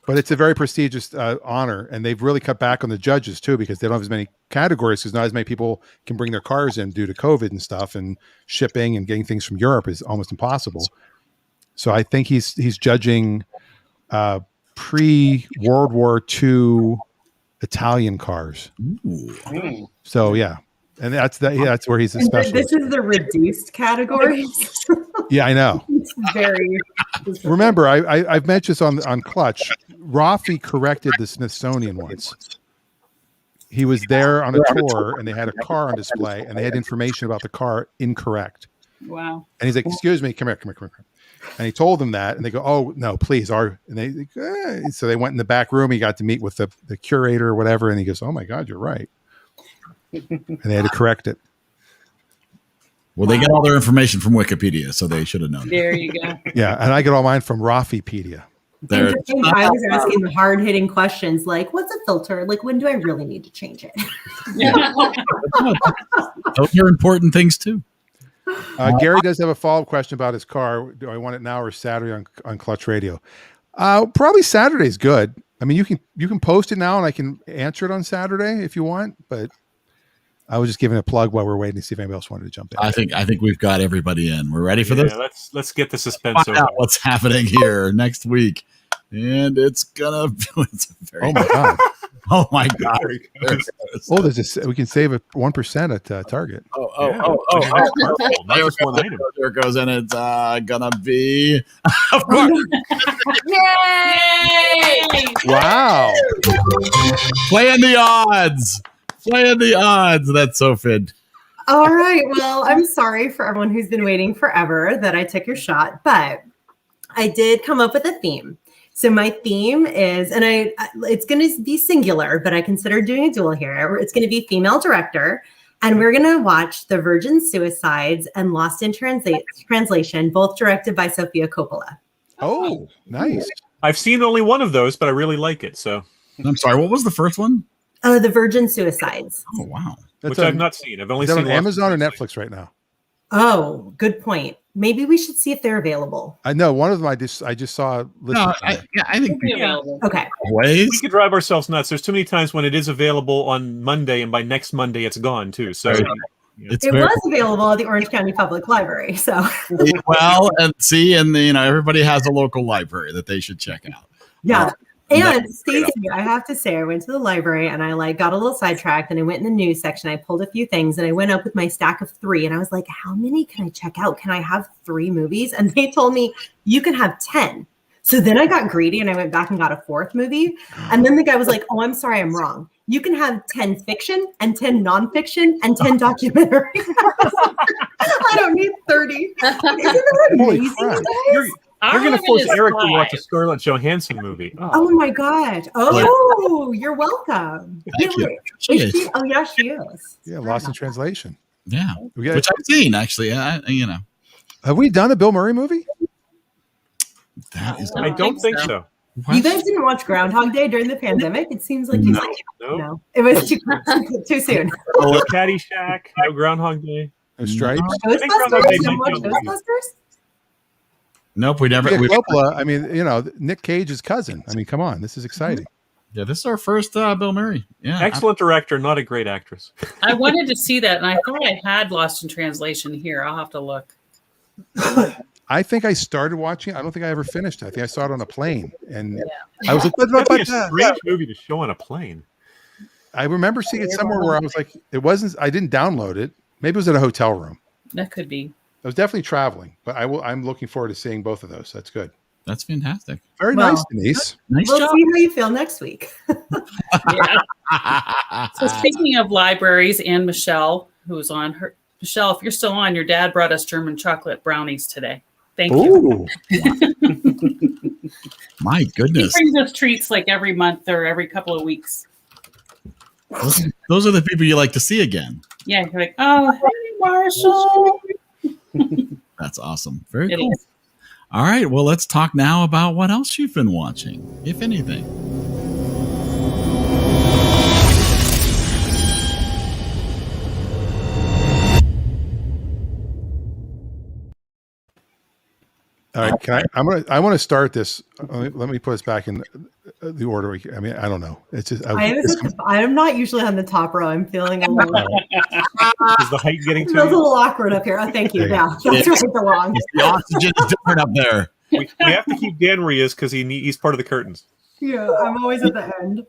but it's a very prestigious honor, and they've really cut back on the judges too because they don't have as many categories because not as many people can bring their cars in due to COVID and stuff, and shipping and getting things from Europe is almost impossible. So I think he's judging pre-World War II Italian cars. Mm. So yeah, and that's where he's a And specialist. this is the reduced category. Yeah, I know. It's very. Remember, I've mentioned this on Clutch. Rafi corrected the Smithsonian once. He was there on a tour, and they had a car on display, and they had information about the car incorrect. Wow. And he's like, "Excuse me, come here." And he told them that, and they go, "Oh no, please." And they so they went in the back room. He got to meet with the curator or whatever, and he goes, "Oh my God, you're right." And they had to correct it. Well, they get all their information from Wikipedia, so they should have known. There you go. Yeah, and I get all mine from Rafipedia. There. I was asking the hard hitting questions like, what's a filter? Like, when do I really need to change it? Those are important things too. Gary does have a follow-up question about his car. Do I want it now or Saturday on Clutch Radio? Probably Saturday's good. I mean, you can post it now, and I can answer it on Saturday if you want. But I was just giving a plug while we're waiting to see if anybody else wanted to jump in. I think we've got everybody in. We're ready for this. Let's get the suspense Find over. out what's happening here next week, and it's gonna. It's very, Oh my God! oh my god! Oh, we can save a 1% at Target. Not just one item. There goes, and it's gonna be, of course, Yay! Wow! playing the odds. Playing the odds. That's so fit. All right. Well, I'm sorry for everyone who's been waiting forever that I took your shot, but I did come up with a theme. So my theme is, and it's going to be singular, but I consider doing a dual here. It's going to be female director, and we're going to watch The Virgin Suicides and Lost in Translation, both directed by Sofia Coppola. Oh, nice. I've seen only one of those, but I really like it. So, I'm sorry. What was the first one? The Virgin Suicides. Oh wow. That's which I've not seen. I've only is that seen on Lost in Amazon or Translation. Netflix right now? Oh, good point. Maybe we should see if they're available. I know one of them. I just saw. No, I think Be available. Okay. ways. We could drive ourselves nuts. There's too many times when it is available on Monday, and by next Monday it's gone too. So, It's It very was available at the Orange County Public Library. So well, and see, and everybody has a local library that they should check out. yeah. That's And Stacey, I have to say, I went to the library and I got a little sidetracked and I went in the news section. I pulled a few things and I went up with my stack of 3 and I was like, how many can I check out? Can I have 3 movies? And they told me you can have 10. So then I got greedy and I went back and got a 4th movie. And then the guy was like, oh, I'm sorry, I'm wrong. You can have 10 fiction and 10 nonfiction and 10 documentary. I don't need 30. Isn't that Holy amazing, crap. guys? you're going to force Eric to watch a Scarlett Johansson movie. Oh my God. Oh, you're welcome. Thank you. Is she? Oh, yeah, she is. Yeah, Lost in Translation. Yeah, We got- which I've seen actually. Have we done a Bill Murray movie? That is. I don't think so. You guys didn't watch Groundhog Day during the pandemic? It seems like No. no, it was too soon. No Caddyshack, no Groundhog Day. No Stripes? think Groundhog Ghostbusters? Day You might watch be on the Ghostbusters? Nope, we never. Yeah, We, Coppola. I mean, Nick Cage's cousin. I mean, come on, this is exciting. yeah, this is our first Bill Murray. Yeah, Excellent director, not a great actress. I wanted to see that, and I thought I had Lost in Translation here. I'll have to look. I think I started watching it. I don't think I ever finished it. I think I saw it on a plane, and Yeah. I was like, That'd be a strange movie to show on a plane. I remember seeing it somewhere where I was like, it wasn't. I didn't download it. Maybe it was at a hotel room. That could be. I was definitely traveling, but I'm looking forward to seeing both of those. That's good. that's fantastic. Very Well, nice, Denise. Nice We'll job. see how you feel next week. Yeah. So speaking of libraries, and Michelle, who's on her. Michelle, if you're still on, your dad brought us German chocolate brownies today. Thank you. My He goodness, brings us treats like every month or every couple of weeks. those are the people you like to see again. Yeah, you're like, oh, hey, Marshall. That's awesome. Very It cool. is. All right, well, let's talk now about what else you've been watching, if anything. All right, can I want to start this. Let me put us back in the order. I mean, I don't know. It's just I'm not usually on the top row. I'm feeling a little, Is the height getting feels a to you? little awkward up here. Oh, thank you. Yeah. Yeah, that's where I belong. The oxygen is different up there. We have to keep Dan where he is because he's part of the curtains. Yeah, I'm always at the end.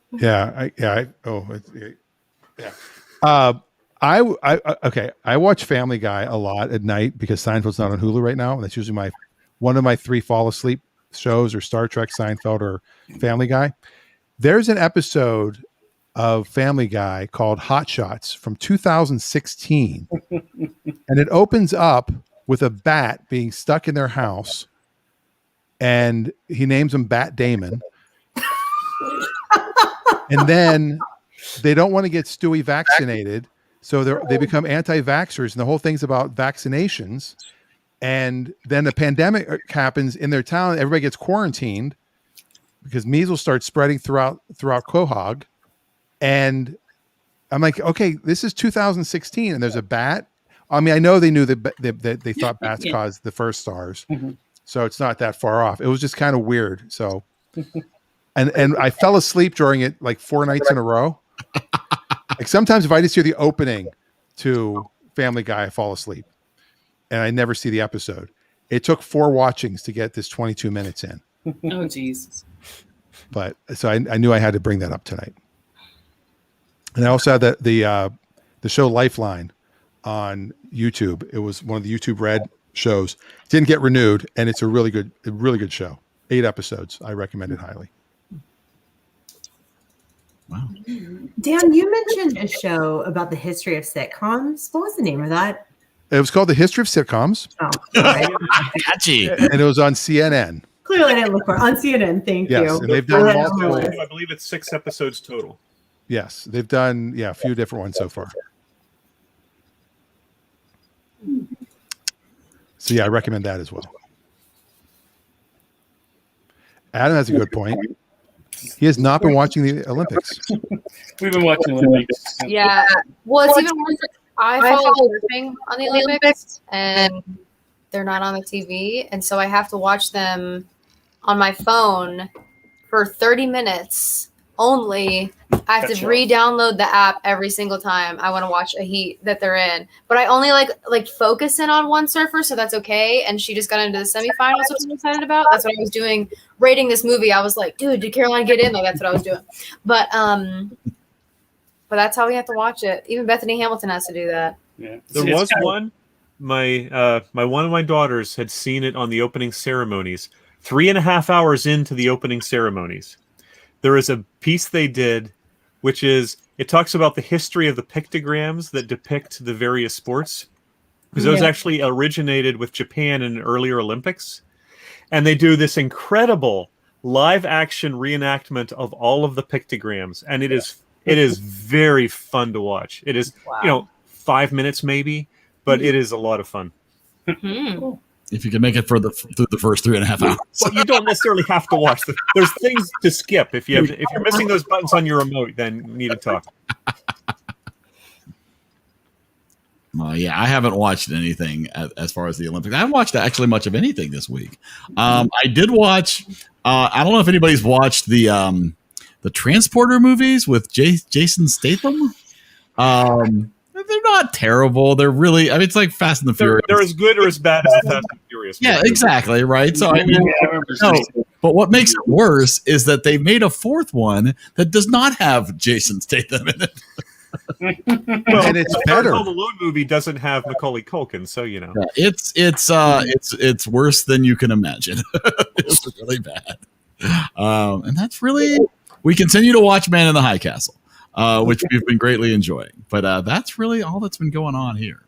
I watch Family Guy a lot at night because Seinfeld's not on Hulu right now, and that's usually one of my 3 fall asleep shows, or Star Trek, Seinfeld, or Family Guy. There's an episode of Family Guy called Hot Shots from 2016, and it opens up with a bat being stuck in their house, and he names him Bat Damon. And then they don't want to get Stewie vaccinated, so they become anti-vaxxers, and the whole thing's about vaccinations. And then the pandemic happens in their town. Everybody gets quarantined because measles starts spreading throughout Quahog. And I'm like, okay, this is 2016, and there's a bat. I mean, I know they knew that they thought bats caused the first SARS, so it's not that far off. It was just kind of weird. So, and I fell asleep during it like 4 nights in a row. Like sometimes if I just hear the opening to Family Guy, I fall asleep. And I never see the episode. It took 4 watchings to get this 22 minutes in. Oh, geez. But so I knew I had to bring that up tonight. And I also had the show Lifeline on YouTube. It was one of the YouTube Red shows. Didn't get renewed, and it's a really good show. 8 episodes. I recommend it highly. Wow. Dan, you mentioned a show about the history of sitcoms. What was the name of that? It was called The History of Sitcoms, Oh, sorry. Catchy. and it was on CNN. Clearly, I didn't look for it. On CNN. Thank Yes, you. and they've done I had it on my multiple. list. I believe it's 6 episodes total. Yes, they've done a few different ones so far. So yeah, I recommend that as well. Adam has a good point. He has not been watching the Olympics. We've been watching Olympics. Yeah. Well, it's even worse. I follow surfing on the Olympics, and they're not on the TV, and so I have to watch them on my phone for 30 minutes only. I have to Gotcha. re-download the app every single time I want to watch a heat that they're in. But I only like focus in on one surfer, so that's okay. And she just got into the semifinals, which I'm excited about. That's what I was doing rating this movie. I was like, dude, did Caroline get in? Like that's what I was doing. But that's how we have to watch it. Even Bethany Hamilton has to do that. Yeah. There It's was kinda- one. My one of my daughters had seen it on the opening ceremonies. 3.5 hours into the opening ceremonies, there is a piece they did, which is it talks about the history of the pictograms that depict the various sports, because those actually originated with Japan in an earlier Olympics, and they do this incredible live action reenactment of all of the pictograms, and it is very fun to watch. It is 5 minutes maybe, but it is a lot of fun. Hmm. If you can make it through the first 3.5 hours. Well, you don't necessarily have to watch them. There's things to skip. If you're missing those buttons on your remote, then you need to talk. Yeah, I haven't watched anything as far as the Olympics. I haven't watched actually much of anything this week. I did watch. I don't know if anybody's watched the Transporter movies with Jason Statham. They're not terrible. They're really. I mean, it's like Fast and the Furious. They're as good or as bad as the Fast and Furious. Yeah, movies. exactly. Right. So I mean, but what makes it worse is that they made a fourth one that does not have Jason Statham in it. Well, and it's the better. Home Alone movie doesn't have Macaulay Culkin, so you know. Yeah, it's worse than you can imagine. It's really bad. And that's really. We continue to watch Man in the High Castle. Which we've been greatly enjoying. But that's really all that's been going on here.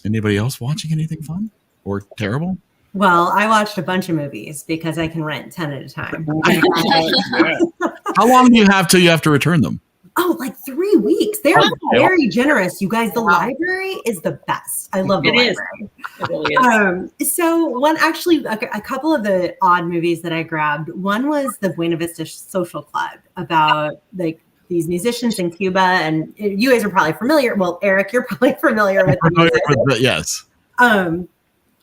Anybody else watching anything fun or terrible? Well, I watched a bunch of movies because I can rent 10 at a time. How long do you have till you have to return them? Oh, like 3 weeks. They're very generous. You guys, the library is the best. I love the library. It really is. So a couple of the odd movies that I grabbed. One was the Buena Vista Social Club about like these musicians in Cuba, and you guys are probably familiar. Well, Eric, you're probably familiar with the yes.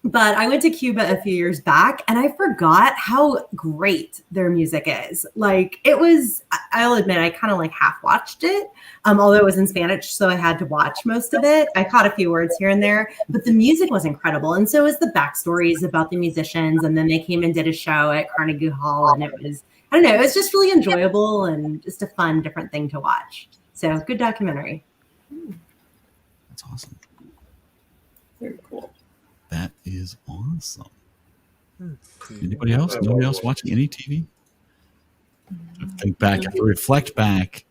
But I went to Cuba a few years back and I forgot how great their music is. Like it was, I'll admit, I kind of like half watched it, although it was in Spanish, so I had to watch most of it. I caught a few words here and there, but the music was incredible. And so was the backstories about the musicians. And then they came and did a show at Carnegie Hall, and it was, I don't know, it was just really enjoyable and just a fun, different thing to watch. So good documentary. That's awesome. Very cool. That is awesome. Anybody else? Nobody else watching any TV? Think back, have to reflect back.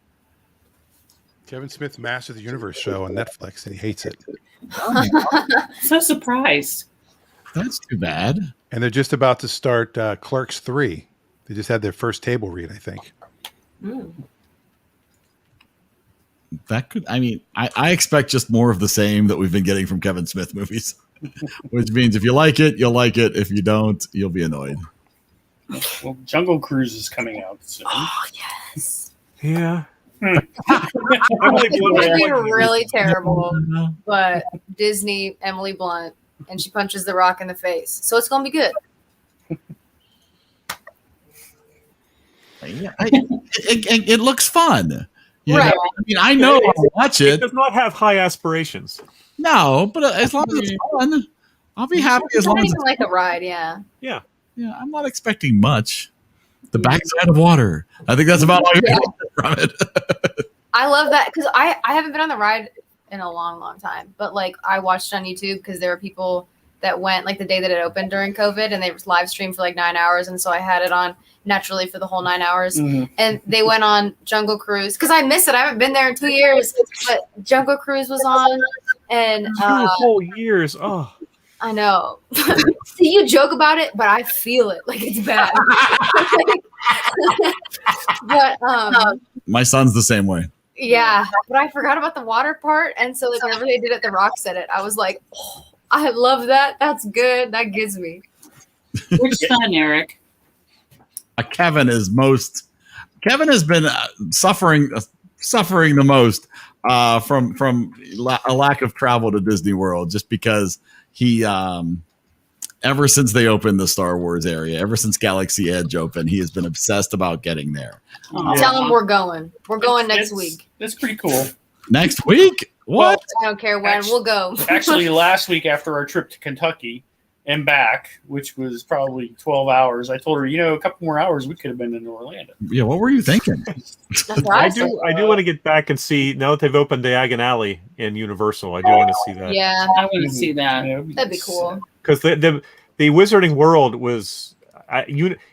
Kevin Smith's Master of the Universe show on Netflix, and he hates it. So surprised. That's too bad. And they're just about to start Clerks 3. They just had their first table read, I think. That could, I mean, I expect just more of the same that we've been getting from Kevin Smith movies, which means if you like it, you'll like it. If you don't, you'll be annoyed. Well, Jungle Cruise is coming out soon. Oh, yes. Yeah. It might be really terrible, but Disney, Emily Blunt, and she punches The Rock in the face. So it's going to be good. Yeah, it looks fun. You Right. know? I mean, I know I'll watch It it. does not have high aspirations. No, but as long as it's fun, I'll be happy as long as It's it's like the ride, yeah. Yeah. Yeah, I'm not expecting much. The backside of water. I think that's about all you get from it. I love that because I haven't been on the ride in a long, long time. But like I watched on YouTube because there were people that went like the day that it opened during COVID, and they live streamed for like 9 hours, and so I had it on naturally for the whole 9 hours. And they went on Jungle Cruise because I miss it. I haven't been there in 2 years, but Jungle Cruise was on, and 2 whole years. Oh. I know. See, you joke about it, but I feel it like it's bad. But My son's the same way. yeah, but I forgot about the water part, and so like whenever they did it, The Rock said it. I was like, oh, I love that. That's good. That gives me. Which son, Eric? Kevin has been suffering the most from a lack of travel to Disney World, just because he ever since they opened the Star Wars area, ever since Galaxy Edge opened, he has been obsessed about getting there. Tell them we're going. We're going next week. That's pretty cool. Next week? What? I don't care when. We'll go. Actually, last week after our trip to Kentucky and back, which was probably 12 hours, I told her, a couple more hours, we could have been in Orlando. Yeah, what were you thinking? I do want to get back and see, now that they've opened Diagon Alley in Universal, I do want to see that. Yeah. I want to see that. That'd be cool. Because the Wizarding World was,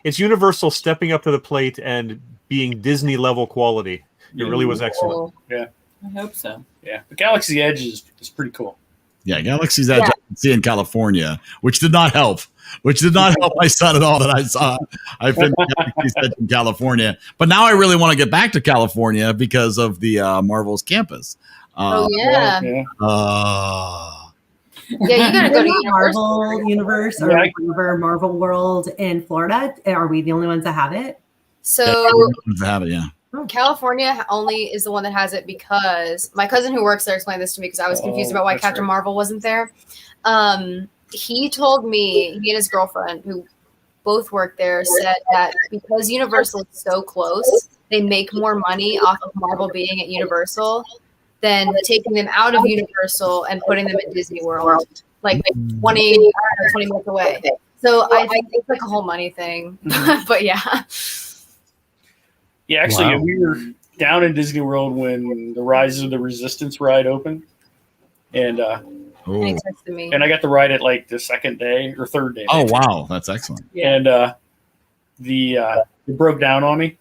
it's Universal stepping up to the plate and being Disney level quality. It really was excellent. Yeah. I hope so. Yeah. But Galaxy Edge is pretty cool. Yeah, Galaxy's Edge I can see in California, which did not help. Which did not help my son at all that I saw. I've been to Galaxy's Edge in California. But now I really want to get back to California because of the Marvel's campus. Oh, yeah. Yeah, you gotta go to Isn't Universal. Marvel Universe or Yeah. whatever, Marvel World in Florida. Are we the only ones that have it? So Have it, yeah. California only is the one that has it because my cousin who works there explained this to me because I was confused about why that's Captain right. Marvel wasn't there. He told me, he and his girlfriend, who both work there, said that because Universal is so close, they make more money off of Marvel being at Universal than taking them out of Universal and putting them at Disney World, like 20 minutes away. So I think it's like a whole money thing. But yeah. Yeah, actually, Wow. we were down in Disney World when the Rise of the Resistance ride opened, and And he texted me. I got to ride it like the second day or third day. Oh wow, that's excellent. And it broke down on me,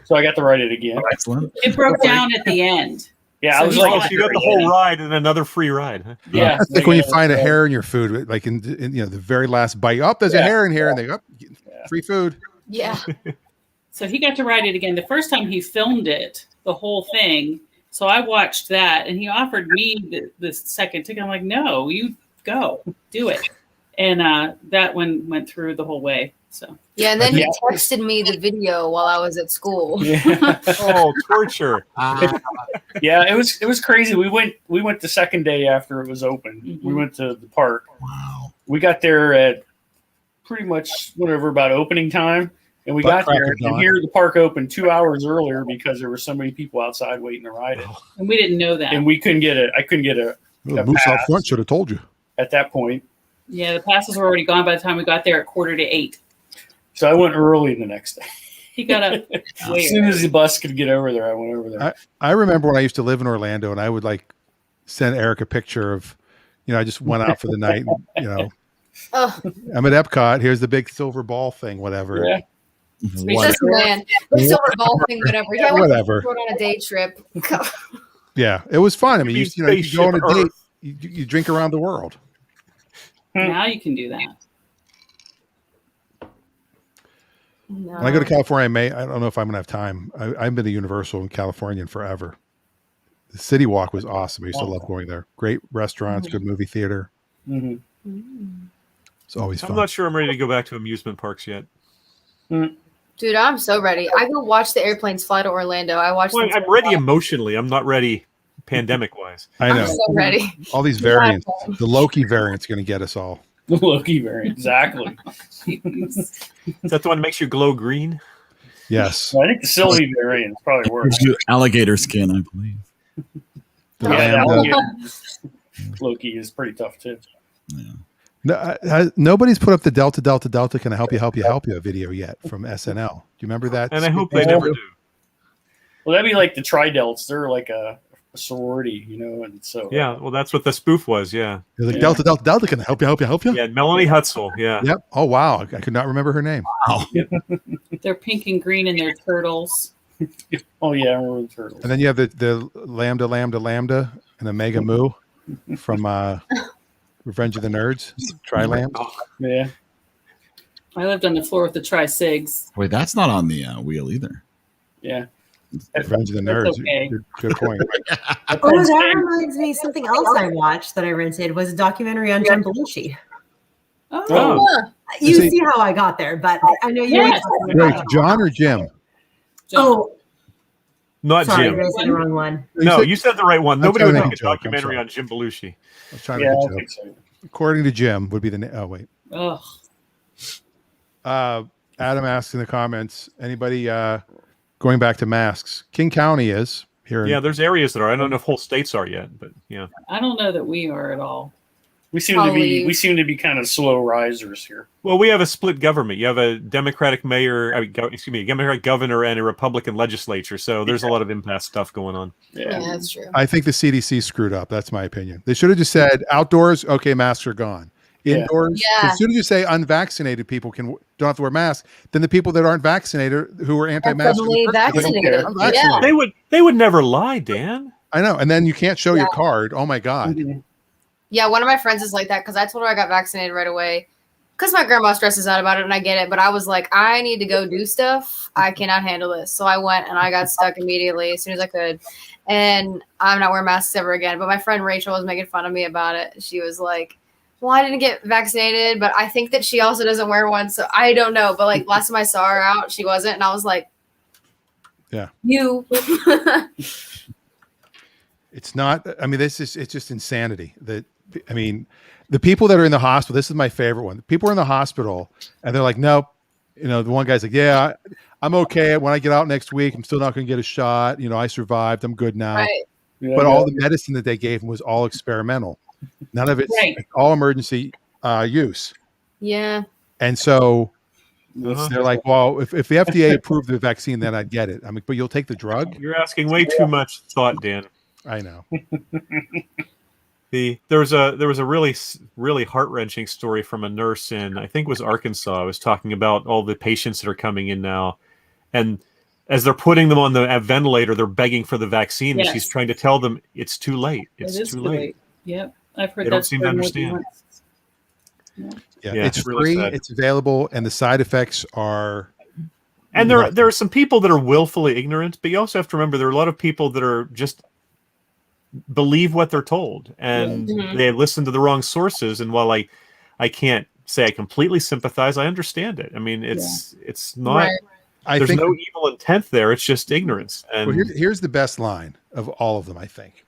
so I got to ride it again. Excellent. It broke down at the end. Yeah, So I was he's like, like- So you got the whole ride and another free ride. Huh? yeah, It's like when you find a hair in your food, like in the very last bite. Oh, there's a Yeah. hair in here, and they go, free food. Yeah. So he got to ride it again. The first time he filmed it, the whole thing. So I watched that, and he offered me the second ticket. I'm like, no, you go, do it. And that one went through the whole way. So Yeah, and then he Yeah. texted me the video while I was at school. Yeah. Oh, torture. Yeah, it was crazy. We went the second day after it was open. We went to the park. Wow. We got there at pretty much whatever about opening time, and we Butt got crack there of dawn. and here the park opened 2 hours earlier because there were so many people outside waiting to ride it, and we didn't know that. and I couldn't get a The moose out pass. front should have told you. at that point. Yeah, the passes were already gone by the time we got there at 7:45. So I went early the next day. He got up As soon as the bus could get over there, I went over there. I remember when I used to live in Orlando, and I would like send Eric a picture of, I just went out for the night. And, Oh, I'm at Epcot. Here's the big silver ball thing. Whatever. Yeah. What? this man. The silver ball thing, whatever. Yeah, Whatever. we went on a day trip. Yeah, it was fun. I mean, you go on a Spaceship date, Earth. you drink around the world. Now you can do that. No. When I go to California, I don't know if I'm gonna have time. I've been to Universal in California forever. The City Walk was awesome. I used to love going there. Great restaurants, good movie theater. Mhm. It's always I'm fun. not sure I'm ready to go back to amusement parks yet. Dude, I'm so ready. I go watch the airplanes fly to Orlando. I watched Well, them. I'm ready emotionally. I'm not ready pandemic wise. I I'm know. so ready. All these variants. The Loki variant's going to get us all. The Loki variant, exactly. Is that the one that makes you glow green? Yes. I think the Sylvie variant is probably worse. Gives you alligator skin, I believe. The Yeah, that Lambda. one, Loki is pretty tough too. No, nobody's put up the Delta. Can I help you video yet from SNL? Do you remember that? And I hope they never do. Well, that'd be like the Tri-Delts. They're like a sorority, and so Yeah, well, that's what the spoof was. Yeah, They're like, Yeah. Delta. Can I help you? yeah. Melanie Hutzel. Yeah, Yep. Oh wow, I could not remember her name. They're pink and green and they're turtles. Oh yeah, I remember the turtles. And then you have the Lambda, and Omega Mu from Revenge of the Nerds. Tri-Lamb. Yeah, I lived on the floor with the tri-cigs. Wait, that's not on the wheel either. yeah. Revenge of the That's Nerds. okay. Good point. Oh, that reminds me. Something else I watched that I rented was a documentary on Jim Belushi. Oh, Oh. You See- see how I got there, but I know you. Yes. were talking about- Wait, John or Jim? Oh, not sorry, Jim. I said the wrong one. No, you said the right one. I'm Nobody would trying to make a make a joke, I'm documentary sorry. on Jim Belushi. I was trying to Yeah, I make a don't joke. think so. According to Jim, would be the. Oh wait. ugh. Adam asks in the comments. Anybody going back to masks? King County is here. Yeah, there's areas that are. I don't know if whole states are yet, but yeah. I don't know that we are at all. We seem Probably. to be kind of slow risers here. Well, we have a split government. You have a Democratic mayor, a Democratic governor, and a Republican legislature. So there's a lot of impasse stuff going on. Yeah, Yeah, that's true. I think the CDC screwed up. That's my opinion. They should have just said outdoors. Okay, masks are gone. Yeah. Indoors. Yeah. As soon as you say unvaccinated people don't have to wear masks, then the people that aren't vaccinated who are Are anti-mask suddenly vaccinated. I'm vaccinated. Yeah. They would never lie, Dan. I know. And then you can't show your Yeah. card. Oh my God. Yeah, one of my friends is like that because I told her I got vaccinated right away. because my grandma stresses out about it, and I get it. But I was like, I need to go do stuff. I cannot handle this. So I went and I got stuck immediately as soon as I could. And I'm not wearing masks ever again. But my friend Rachel was making fun of me about it. She was like, well, I didn't get vaccinated, but I think that she also doesn't wear one. So I don't know. But like last time I saw her out, she wasn't. And I was like, yeah, you. It's not, I mean, it's just insanity that, I mean, the people that are in the hospital, this is my favorite one. People are in the hospital and they're like, nope. You know, the one guy's like, yeah, I'm okay. When I get out next week, I'm still not going to get a shot. You know, I survived. I'm good now. Right. Yeah, But all the medicine that they gave him was all experimental. None of it's all emergency use. Yeah. And so they're like, well, if the FDA approved the vaccine, then I'd get it. I'm like, but you'll take the drug? You're asking way too much thought, Dan. I know. There was a really heart-wrenching story from a nurse in, I think it was Arkansas. I was talking about all the patients that are coming in now, and as they're putting them on the ventilator, they're begging for the vaccine, and she's trying to tell them it's too late. It's too late. Yep, I've heard they don't seem to understand. Yeah, it's really free, it's available, and the side effects are. And there are some people that are willfully ignorant, but you also have to remember there are a lot of people that are just believe what they're told, and they listen to the wrong sources. And while I can't say I completely sympathize, I understand it. I mean, it's not. Right. There's no evil intent there. It's just ignorance. And here's the best line of all of them, I think.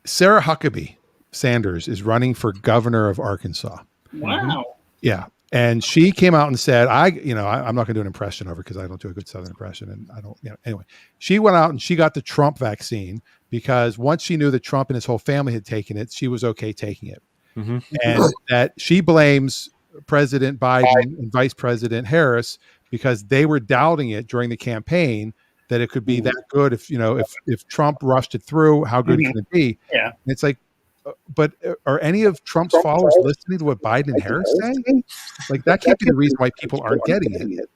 Sarah Huckabee Sanders is running for governor of Arkansas. Wow. Yeah. And she came out and said, I'm not going to do an impression of her because I don't do a good Southern impression. And I don't, anyway, she went out and she got the Trump vaccine because once she knew that Trump and his whole family had taken it, she was okay taking it. Mm-hmm. And that she blames President Biden and Vice President Harris because they were doubting it during the campaign that it could be that good. If Trump rushed it through, how good can it be? Yeah. And it's like, but are any of Trump's followers listening to what Biden and Harris say? Like, that can't be the reason why people aren't getting it.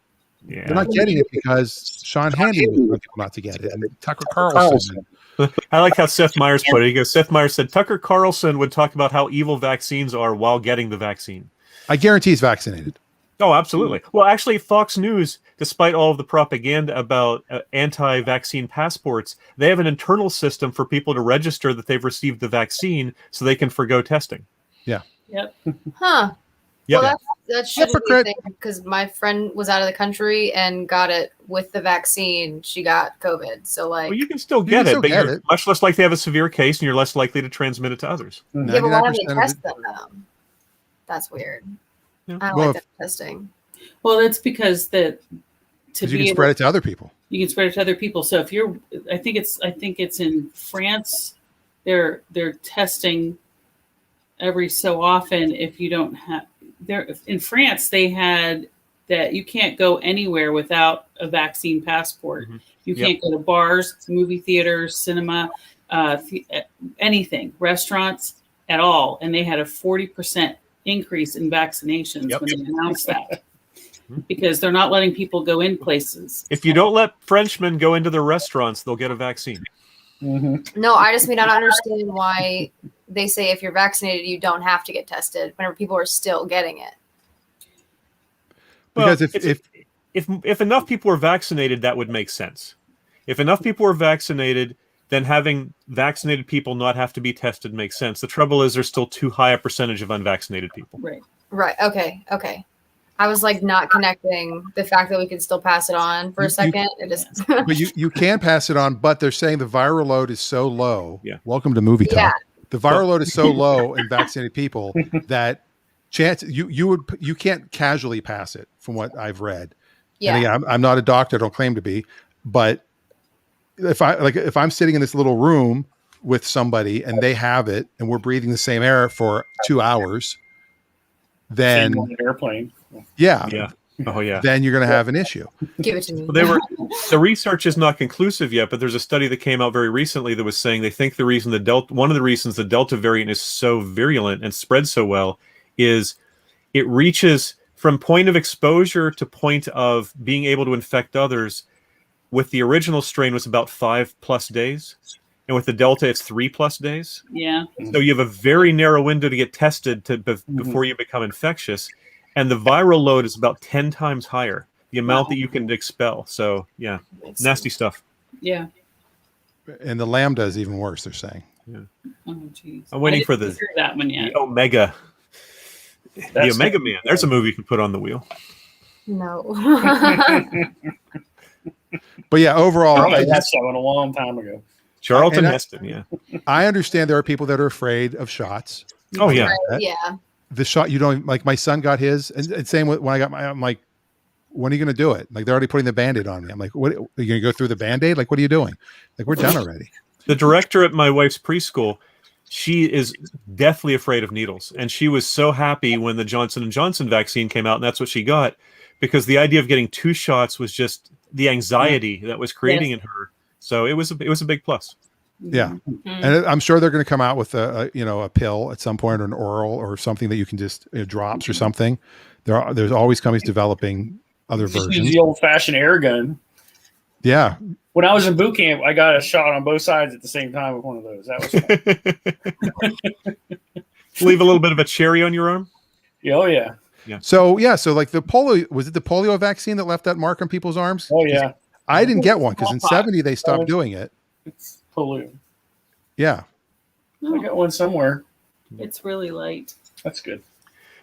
Yeah. They're not getting it because Sean Hannity was telling people not to get it, and Tucker Carlson. I like how Seth Meyers put it. He goes, Seth Meyers said Tucker Carlson would talk about how evil vaccines are while getting the vaccine. I guarantee he's vaccinated. Oh, absolutely. Well, actually, Fox News, despite all of the propaganda about anti-vaccine passports, they have an internal system for people to register that they've received the vaccine so they can forgo testing. Yeah. Yep. Huh. Yep. Well, that should be a thing because my friend was out of the country and got it with the vaccine. She got COVID. So, like, well, you can still get it, but you're much less likely to have a severe case and you're less likely to transmit it to others. Yeah, but why don't they test them, though? That's weird. Yeah. I don't like that testing. Well, that's because you can spread it to other people. You can spread it to other people. So if you're, I think it's in France, they're testing every so often. If you don't have in France, they had that you can't go anywhere without a vaccine passport. Mm-hmm. You can't go to bars, movie theaters, cinema, anything, restaurants at all. And they had a 40% increase in vaccinations when they announced that. Because they're not letting people go in places. If you don't let Frenchmen go into their restaurants, they'll get a vaccine. Mm-hmm. No, I just mean I don't understand why they say if you're vaccinated, you don't have to get tested whenever people are still getting it. Because if enough people are vaccinated, that would make sense. If enough people are vaccinated, then having vaccinated people not have to be tested makes sense. The trouble is there's still too high a percentage of unvaccinated people. Right. Okay. I was like not connecting the fact that we could still pass it on for a second. But you can pass it on, but they're saying the viral load is so low. Yeah. Welcome to movie talk. The viral load is so low in vaccinated people that you can't casually pass it from what I've read. Yeah. And again, I'm not a doctor, I don't claim to be, but if I'm sitting in this little room with somebody and they have it and we're breathing the same air for 2 hours, then on an airplane. Yeah. Oh yeah. Then you're going to have an issue. Give it to me. Well, the research is not conclusive yet, but there's a study that came out very recently that was saying they think one of the reasons the Delta variant is so virulent and spreads so well is it reaches from point of exposure to point of being able to infect others. With the original strain was about 5+ days. And with the Delta, it's 3+ days. Yeah. So you have a very narrow window to get tested before you become infectious. and the viral load is about 10 times higher. The amount that you can expel. So yeah, nasty stuff. Yeah. And the lambda is even worse. They're saying. Yeah. Oh, jeez. I'm waiting for hear that one yet. the Omega. The Omega Man. There's a movie you can put on the wheel. No. But yeah, overall, I did that one a long time ago. Charlton And I- Heston. Yeah. I understand there are people that are afraid of shots. Oh yeah. Right, yeah. The shot you don't like. My son got his, and same with when I got my. I'm like, when are you going to do it? Like they're already putting the Band-Aid on me. I'm like, what? Are you going to go through the Band-Aid? Like, what are you doing? Like we're done already. The director at my wife's preschool, she is deathly afraid of needles, and she was so happy when the Johnson & Johnson vaccine came out, and that's what she got, because the idea of getting 2 shots was just the anxiety that was creating in her. So it was a big plus. Yeah, and I'm sure they're going to come out with a pill at some point, or an oral, or something that you can just drops or something. There's always companies developing other Just use versions. the old-fashioned air gun. Yeah, When I was in boot camp, I got a shot on both sides at the same time with one of those. That was fun. Leave a little bit of a cherry on your arm. Yeah, oh yeah. So like the polio, was it the polio vaccine that left that mark on people's arms? Oh yeah. I didn't get one because in '70 they stopped doing it. It's polio. Yeah, I got one somewhere. It's really light. That's good.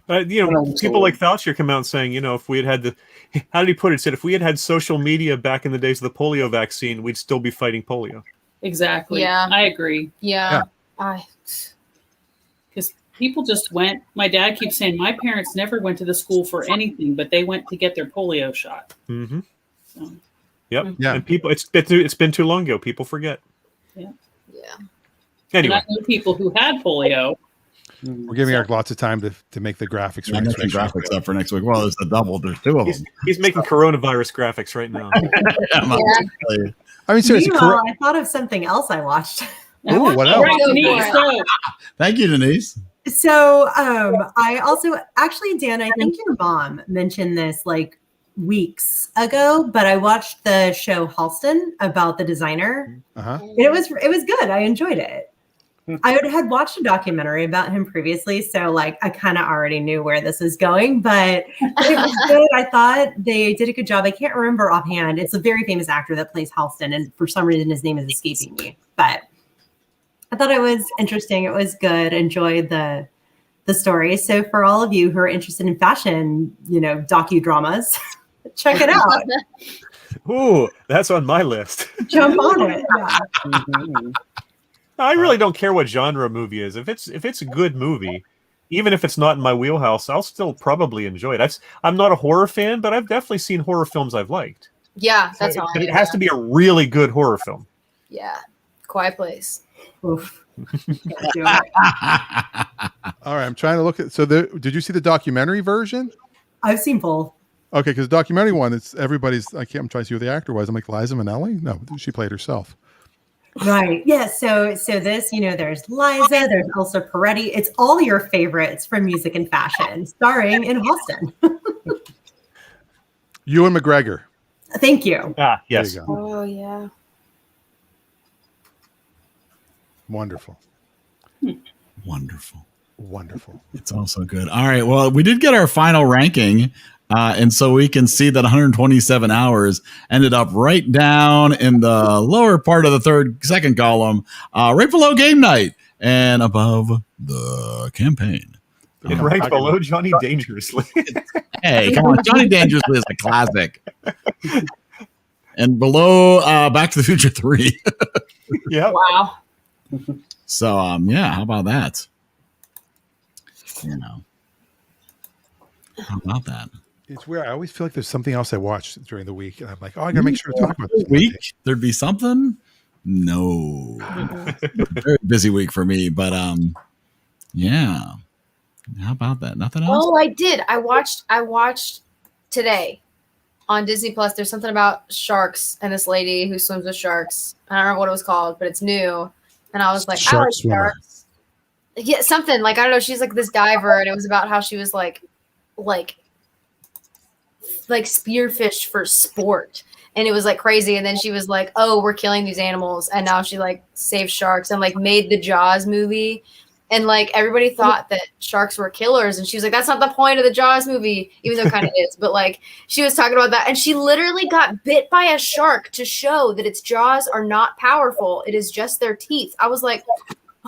But people like Fauci come out saying, if we had the, how did he put it? He said if we had social media back in the days of the polio vaccine, we'd still be fighting polio. Exactly. Yeah. I agree. Yeah. Because people just went. My dad keeps saying my parents never went to the school for anything, but they went to get their polio shot. Mm-hmm. So, Yep. Yeah. And people, it's been too long ago. People forget. yeah. Anyway, And I know people who had polio. we're giving Eric lots of time to make the graphics. I'm making graphics up for next week. Well, there's the double. There's 2 of them. he's making coronavirus graphics right now. I mean, seriously. Meanwhile, I thought of something else I watched. Ooh, what else? Right, Denise, so Thank you, Denise. So I also actually, Dan, I think your mom mentioned this like weeks ago, but I watched the show Halston about the designer. Uh-huh. And it was good. I enjoyed it. I had watched a documentary about him previously, so like I kind of already knew where this was going, but it was good. I thought they did a good job. I can't remember offhand. It's a very famous actor that plays Halston, and for some reason his name is escaping me. But I thought it was interesting. It was good. Enjoyed the story. So for all of you who are interested in fashion, docudramas, check it out. Ooh, that's on my list. Jump on it. Yeah. I really don't care what genre a movie is. If it's a good movie, even if it's not in my wheelhouse, I'll still probably enjoy it. I'm not a horror fan, but I've definitely seen horror films I've liked. Yeah, that's all. But it has to be a really good horror film. Yeah. Quiet Place. Oof. All right, I'm trying to look at. So, did you see the documentary version? I've seen both. Okay, because the documentary one, it's everybody's. I'm trying to see who the actor was. I'm like Liza Minnelli. No, she played herself. Right. Yeah. So this, there's Liza, there's Elsa Peretti. It's all your favorites from music and fashion, starring in Halston. Ewan McGregor. Thank you. Ah, yes. There you go. Oh yeah. Wonderful. Wonderful. It's also good. All right. Well, we did get our final ranking. And so we can see that 127 hours ended up right down in the lower part of the second column, right below Game Night and above the campaign. Right below Johnny Dangerously. Hey, come on. Johnny Dangerously is a classic. And below Back to the Future 3. Yeah. Wow. So, how about that? How about that? It's weird. I always feel like there's something else I watched during the week, and I'm like, I gotta make sure to talk about this week. There'd be something. No, very busy week for me, but yeah. How about that? Nothing else. Oh, I did. I watched today on Disney Plus. There's something about sharks and this lady who swims with sharks. I don't remember what it was called, but it's new. And I was like, I like sharks. Yeah, something like I don't know. She's like this diver, and it was about how she was like spearfished for sport, and it was like crazy. And then she was like, oh, we're killing these animals, and now she like saved sharks and like made the Jaws movie, And like everybody thought that sharks were killers, and she was like, "That's not the point of the Jaws movie," even though it kind of is. But like she was talking about that, and she literally got bit by a shark to show that its jaws are not powerful. It is just their teeth. I was like,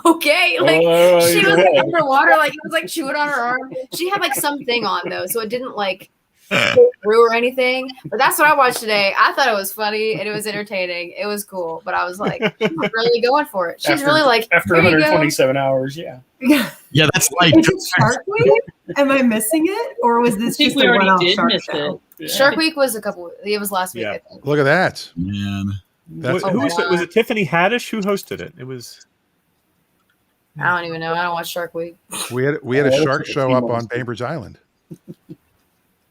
okay, like she was like, underwater, like it was like chewing on her arm. She had like something on though, so it didn't like go through or anything. But that's what I watched today. I thought it was funny and it was entertaining. It was cool, but I was like, I'm really going for it. She's really like, after "There you go." 127 hours, yeah. Yeah, that's like Is it Shark Week? Am I missing it, or was this I think just we a already one-off did shark miss show? it. Shark Week was it was last week, Yeah. I think. Look at that. man. That's Who was it? Was it Tiffany Haddish who hosted it? It was. I don't even know. I don't watch Shark Week. we had a shark show up on Bainbridge Island.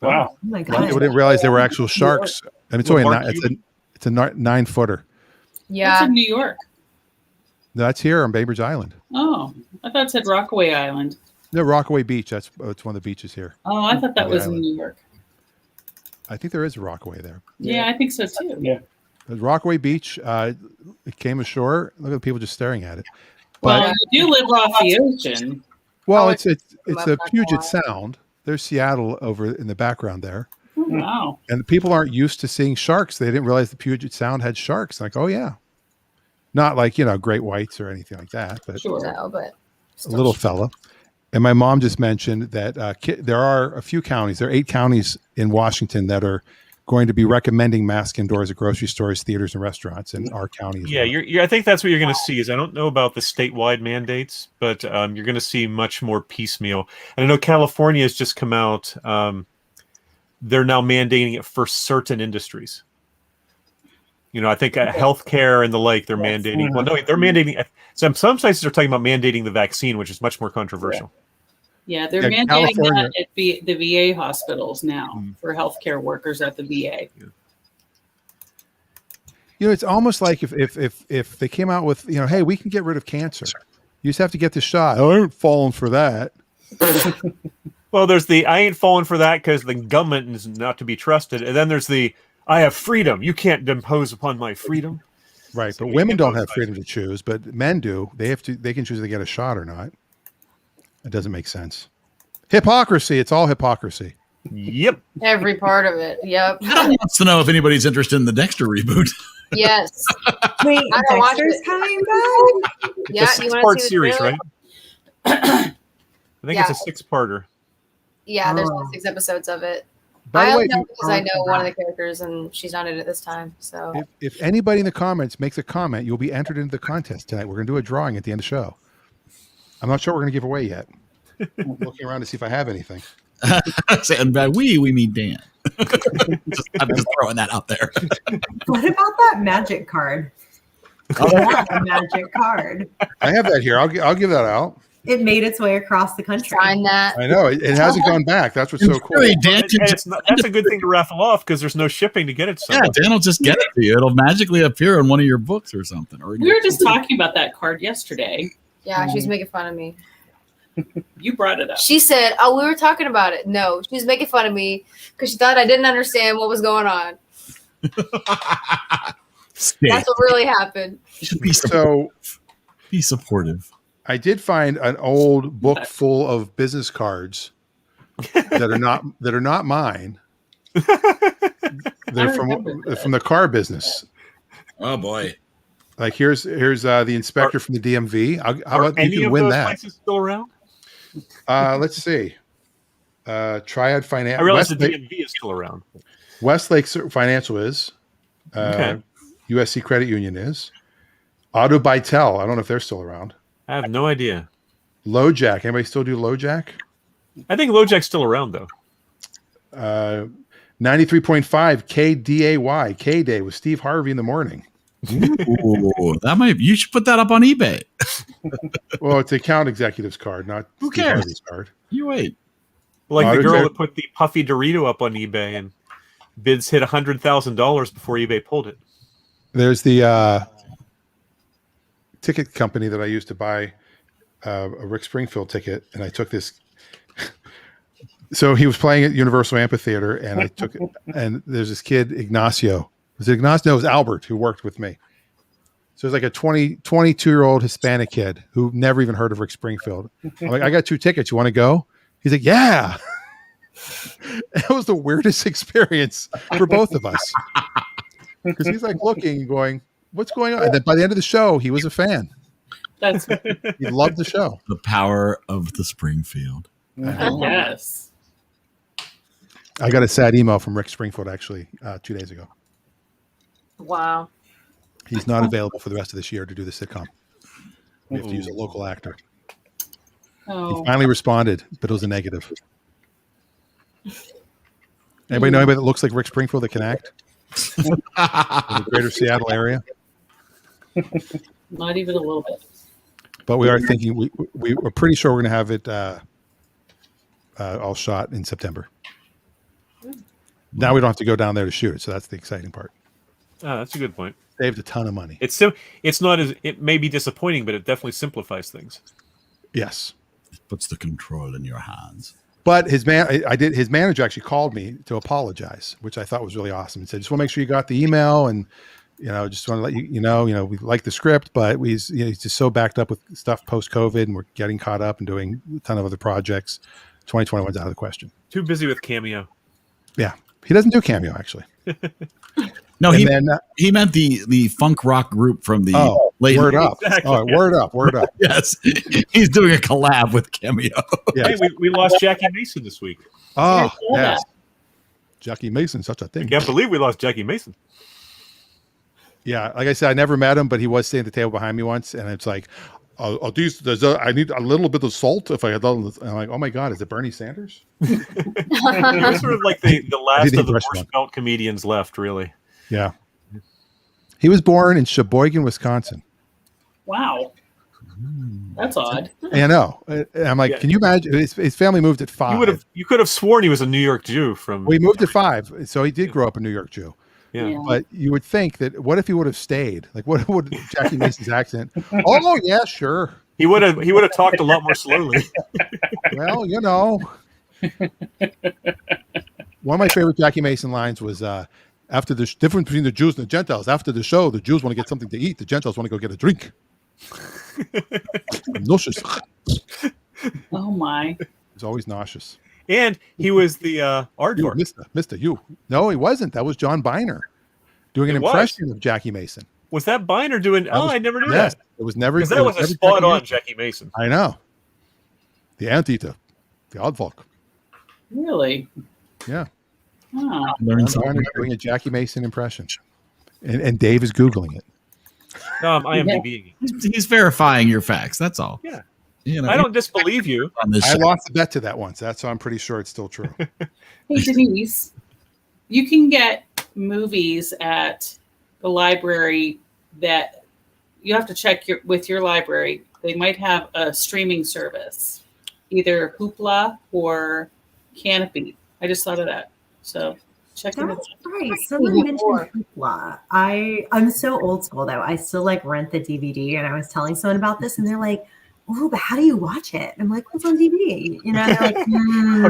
Wow. Oh my We god! didn't realize they were actual sharks. And it's only it's a 9-footer. That's Yeah. in New York. That's here on Bainbridge Island. Oh, I thought it said Rockaway Island. No, Rockaway Beach. It's one of the beaches here. Oh, I thought that The was in island. New York. I think there is a Rockaway there. Yeah, I think so too. Yeah. There's Rockaway Beach. It came ashore. Look at the people just staring at it. Well, But you do live off the ocean. well, Oh, it's a I'm not Puget gonna lie. Sound. There's Seattle over in the background there, Oh, wow. and people aren't used to seeing sharks. They didn't realize the Puget Sound had sharks. Like, oh yeah, not like great whites or anything like that, but Sure. No, but a little fella. And my mom just mentioned that there are a few counties. There are 8 counties in Washington that are going to be recommending mask indoors at grocery stores, theaters, and restaurants in our county. as Yeah, well. you're, I think that's what you're going to see. Is I don't know about the statewide mandates, but you're going to see much more piecemeal. And I know California has just come out. They're now mandating it for certain industries. I think healthcare and the like. They're mandating. Well, no, they're mandating. Some places are talking about mandating the vaccine, which is much more controversial. Yeah, they're Yeah, mandating California- that at the VA hospitals now for healthcare workers at the VA. It's almost like if they came out with, hey, we can get rid of cancer. You just have to get the shot. Oh, I ain't falling for that. Well, there's the I ain't falling for that because the government is not to be trusted, and then there's the I have freedom. You can't impose upon my freedom. Right, So but we women can don't both have sides. freedom to choose, but men do. They can choose if they get a shot or not. It doesn't make sense. Hypocrisy. It's all hypocrisy. Yep. every part of it. Yep. Adam wants to know if anybody's interested in the Dexter reboot. Yes. Wait, I don't watch Dexter's it. coming back. Yeah. It's a You want six-part to see the series, trailer? right? I think Yeah. it's a 6-parter. Yeah. There's Oh. 6 episodes of it. By I the way, only know if, because I know one of the characters, and she's not in it this time. So if anybody in the comments makes a comment, you'll be entered into the contest tonight. We're going to do a drawing at the end of the show. I'm not sure what we're going to give away yet. I'm looking around to see if I have anything. And by we mean Dan. I'm just throwing that out there. What about that magic card? That magic card. I have that here. I'll give that out. It made its way across the country. sign that. I know it hasn't gone back. That's what's so cool. Really, Dan And can it's just, that's a good thing to raffle off because there's no shipping to get it. yeah, Dan will just get it to you. It'll magically appear in one of your books or something. Or We were just talking about that card yesterday. Yeah, she's making fun of me. You brought it up. She said, "Oh, we were talking about it." No, she was making fun of me because she thought I didn't understand what was going on. Stay. That's what really happened. Be, So be supportive. I did find an old book full of business cards that are not mine. They're from the car business. Oh boy. Like here's the inspector from the DMV. How Are about any you can of win those that? places still around? Let's see. Triad Finance. I realize the DMV is still around. Westlake Financial is. Okay. USC Credit Union is. Auto Bytel. I don't know if they're still around. I have no idea. LoJack. Anybody still do LoJack? I think LoJack's still around though. 93.5 KDAY. K-Day with Steve Harvey in the morning. Ooh, you should put that up on eBay. Well, it's the account executive's card, not Who Steve cares? Harvey's card. You wait. Like the Auto girl Jack- that put the puffy Dorito up on eBay and bids hit $100,000 before eBay pulled it. There's the ticket company that I used to buy a Rick Springfield ticket, and I took this. So he was playing at Universal Amphitheater, and I took it. And there's this kid, Ignacio. Was it Ignacio? No, it was Albert who worked with me. So it's like a 22-year-old Hispanic kid who never even heard of Rick Springfield. I'm like, I got 2 tickets. You want to go? He's like, yeah. It was the weirdest experience for both of us. Because he's like looking and going, what's going on? And then by the end of the show, he was a fan. He loved the show. The power of the Springfield. Yes. I got a sad email from Rick Springfield actually 2 days ago. Wow. He's not available for the rest of this year to do the sitcom. We have to use a local actor. Oh. He finally responded, but it was a negative. Anybody know anybody that looks like Rick Springfield that can act? In the greater Seattle area? Not even a little bit. But we are thinking, we're pretty sure we're going to have it all shot in September. Now we don't have to go down there to shoot it, so that's the exciting part. Oh, that's a good point. Saved a ton of money. It's not as, it may be disappointing, but it definitely simplifies things. Yes. It puts the control in your hands. But his manager actually called me to apologize, which I thought was really awesome. He said, just want to make sure you got the email and, just want to let you know, we like the script, but he's just so backed up with stuff post-COVID and we're getting caught up and doing a ton of other projects. 2021's out of the question. Too busy with Cameo. Yeah. He doesn't do Cameo, actually. No, he meant the funk rock group from the late Word Up. Exactly. Oh, Word Up. Yes, he's doing a collab with Cameo. Yeah. Hey, we lost Jackie Mason this week. Oh, yes. Jackie Mason, such a I thing. can't believe we lost Jackie Mason. Yeah, like I said, I never met him, but he was sitting at the table behind me once, and it's like, I need a little bit of salt if I had done this. And I'm like, oh my God, is it Bernie Sanders? You're sort of like the last of the brush worst belt comedians left, really. Yeah. He was born in Sheboygan, Wisconsin. Wow. That's odd. I know. And I'm like, can you imagine? His family moved at 5. You could have sworn he was a New York Jew from. Well, he moved at 5, so he did grow up a New York Jew. Yeah. But you would think that what if he would have stayed? Like, what would Jackie Mason's accent? Oh yeah, sure. He would have talked a lot more slowly. Well, one of my favorite Jackie Mason lines was after the difference between the Jews and the Gentiles. After the show, the Jews want to get something to eat. The Gentiles want to go get a drink. Nauseous. Oh my. He's always nauseous. And he was the Ardor. Mister, you. No, he wasn't. That was John Biner doing an impression of Jackie Mason. Was that Biner doing? I never knew that. It was never. Because that was a spot on Jackie Mason. I know. The anteater, the oddfolk. Really? Yeah. Huh. John Biner doing a Jackie Mason impression, and Dave is googling it. No, I'm IMDbing. He's verifying your facts. That's all. Yeah. I don't disbelieve you. I lost a bet to that once. That's so I'm pretty sure it's still true. Hey, Denise, you can get movies at the library that you have to check with your library. They might have a streaming service, either Hoopla or Canopy. I just thought of that. So check it out. That's right. Someone mentioned Hoopla. I'm so old school though. I still like rent the DVD, and I was telling someone about this, and they're like, oh, but how do you watch it? I'm like, what's on DVD? They're like, I